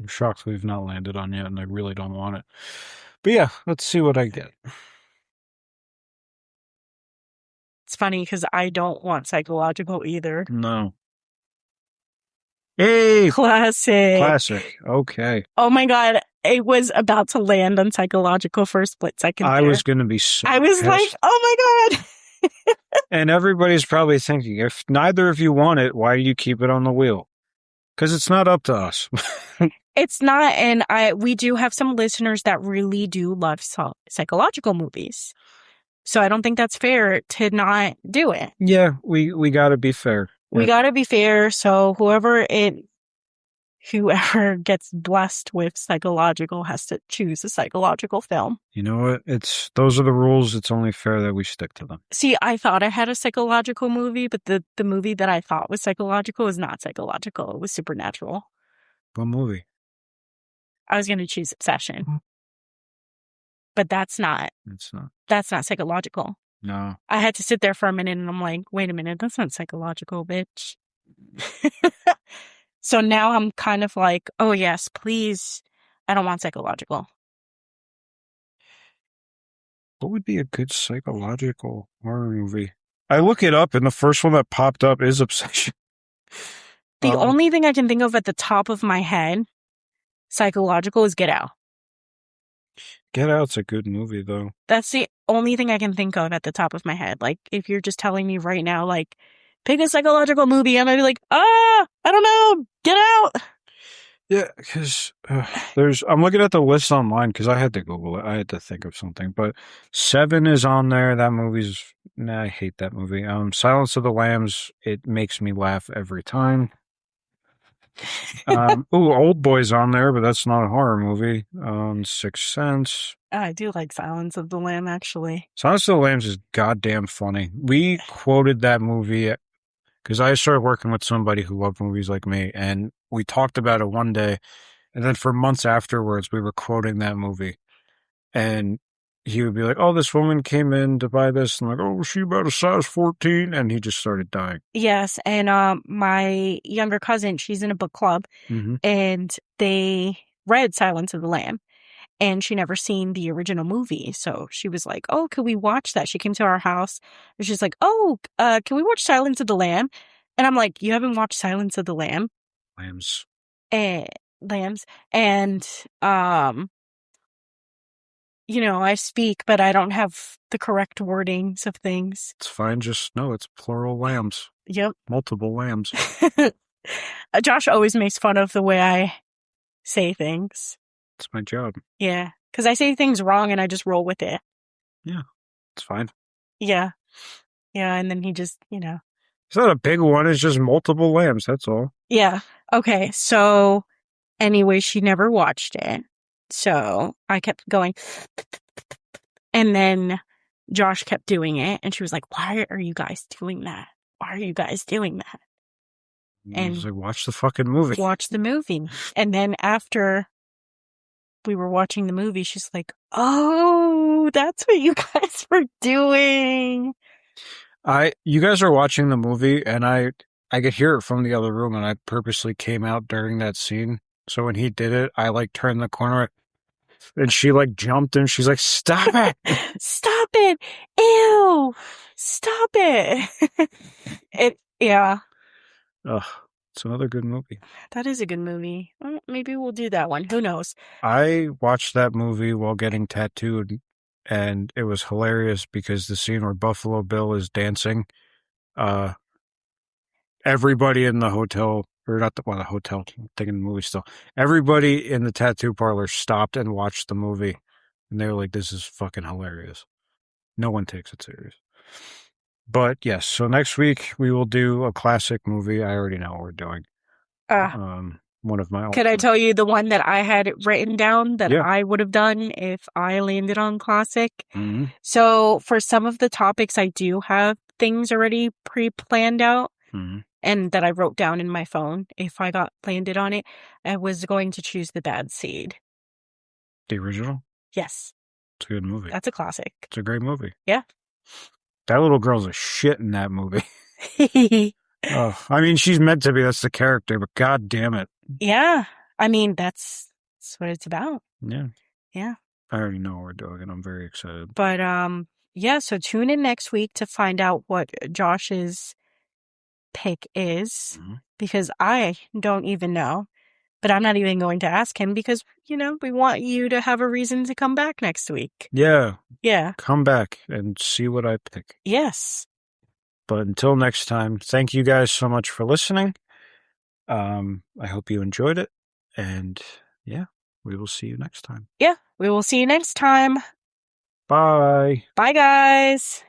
I'm shocked we've not landed on yet, and I really don't want it. But yeah, let's see what I get. It's funny because I don't want psychological either. No. Hey! Classic. Classic. Okay. Oh my God. It was about to land on psychological for a split second. I was going to be so I was pissed. like, oh my God. And everybody's probably thinking, if neither of you want it, why do you keep it on the wheel? Because it's not up to us. It's not, and we do have some listeners that really do love psychological movies. So I don't think that's fair to not do it. Yeah, we gotta be fair. We gotta be fair. So whoever gets blessed with psychological has to choose a psychological film. You know what? Those are the rules. It's only fair that we stick to them. See, I thought I had a psychological movie, but the movie that I thought was psychological was not psychological. It was supernatural. What movie? I was going to choose Obsession, but It's not. that's not psychological. No. I had to sit there for a minute and I'm like, wait a minute, that's not psychological, bitch. So now I'm kind of like, oh yes, please. I don't want psychological. What would be a good psychological horror movie? I look it up, and the first one that popped up is Obsession. The only thing I can think of at the top of my head, psychological, is Get Out. Get Out's a good movie, though. That's the only thing I can think of at the top of my head. Like, if you're just telling me right now, like, pick a psychological movie, I'm gonna be like, I don't know, Get Out. Yeah, because I'm looking at the list online because I had to Google it. I had to think of something, but Seven is on there. That I hate that movie. Silence of the Lambs, it makes me laugh every time. Old Boy's on there, but that's not a horror movie. Sixth Sense. I do like Silence of the Lamb, actually. Silence of the Lambs is goddamn funny. We quoted that movie because I started working with somebody who loved movies like me, and we talked about it one day, and then for months afterwards, we were quoting that movie. And he would be like, oh, this woman came in to buy this, and like, oh, was she about a size 14? And he just started dying. Yes, and my younger cousin, she's in a book club, and they read Silence of the Lamb, and she never seen the original movie, so she was like, oh, could we watch that? She came to our house, and she's like, oh, can we watch Silence of the Lamb? And I'm like, you haven't watched Silence of the Lamb? Lambs. Lambs. And, I speak, but I don't have the correct wordings of things. It's fine, just know it's plural lambs. Yep. Multiple lambs. Josh always makes fun of the way I say things. It's my job. Yeah, because I say things wrong and I just roll with it. Yeah, it's fine. Yeah. Yeah, and then he just, It's not a big one, it's just multiple lambs, that's all. Yeah. Okay, so anyway, she never watched it. So I kept going. And then Josh kept doing it. And she was like, why are you guys doing that? Why are you guys doing that? And I was like, watch the fucking movie. Watch the movie. And then after we were watching the movie, she's like, oh, that's what you guys were doing. You guys are watching the movie, and I could hear it from the other room, and I purposely came out during that scene. So when he did it, I turned the corner, and she jumped, and she's like, "Stop it! Stop it! Ew! Stop it!" Yeah. Ugh, it's another good movie. That is a good movie. Well, maybe we'll do that one. Who knows? I watched that movie while getting tattooed, and it was hilarious because the scene where Buffalo Bill is dancing, everybody in the hotel, or not the hotel, I'm thinking the movie still, everybody in the tattoo parlor stopped and watched the movie, and they were like, this is fucking hilarious. No one takes it serious. But yes, so next week we will do a classic movie. I already know what we're doing. One of my. Could I tell you the one that I had written down that I would have done if I landed on classic? Mm-hmm. So for some of the topics, I do have things already pre-planned out, and that I wrote down in my phone. If I got landed on it, I was going to choose The Bad Seed. The original? Yes. It's a good movie. That's a classic. It's a great movie. Yeah. That little girl's a shit in that movie. Oh, I mean, she's meant to be. That's the character, but god damn it. Yeah. I mean, that's what it's about. Yeah. Yeah. I already know what we're doing, and I'm very excited. But, yeah, so tune in next week to find out what Josh's pick is, because I don't even know. But I'm not even going to ask him because, we want you to have a reason to come back next week. Yeah. Yeah. Come back and see what I pick. Yes. But until next time, thank you guys so much for listening. I hope you enjoyed it, and yeah, we will see you next time. Yeah, we will see you next time. Bye. Bye, guys.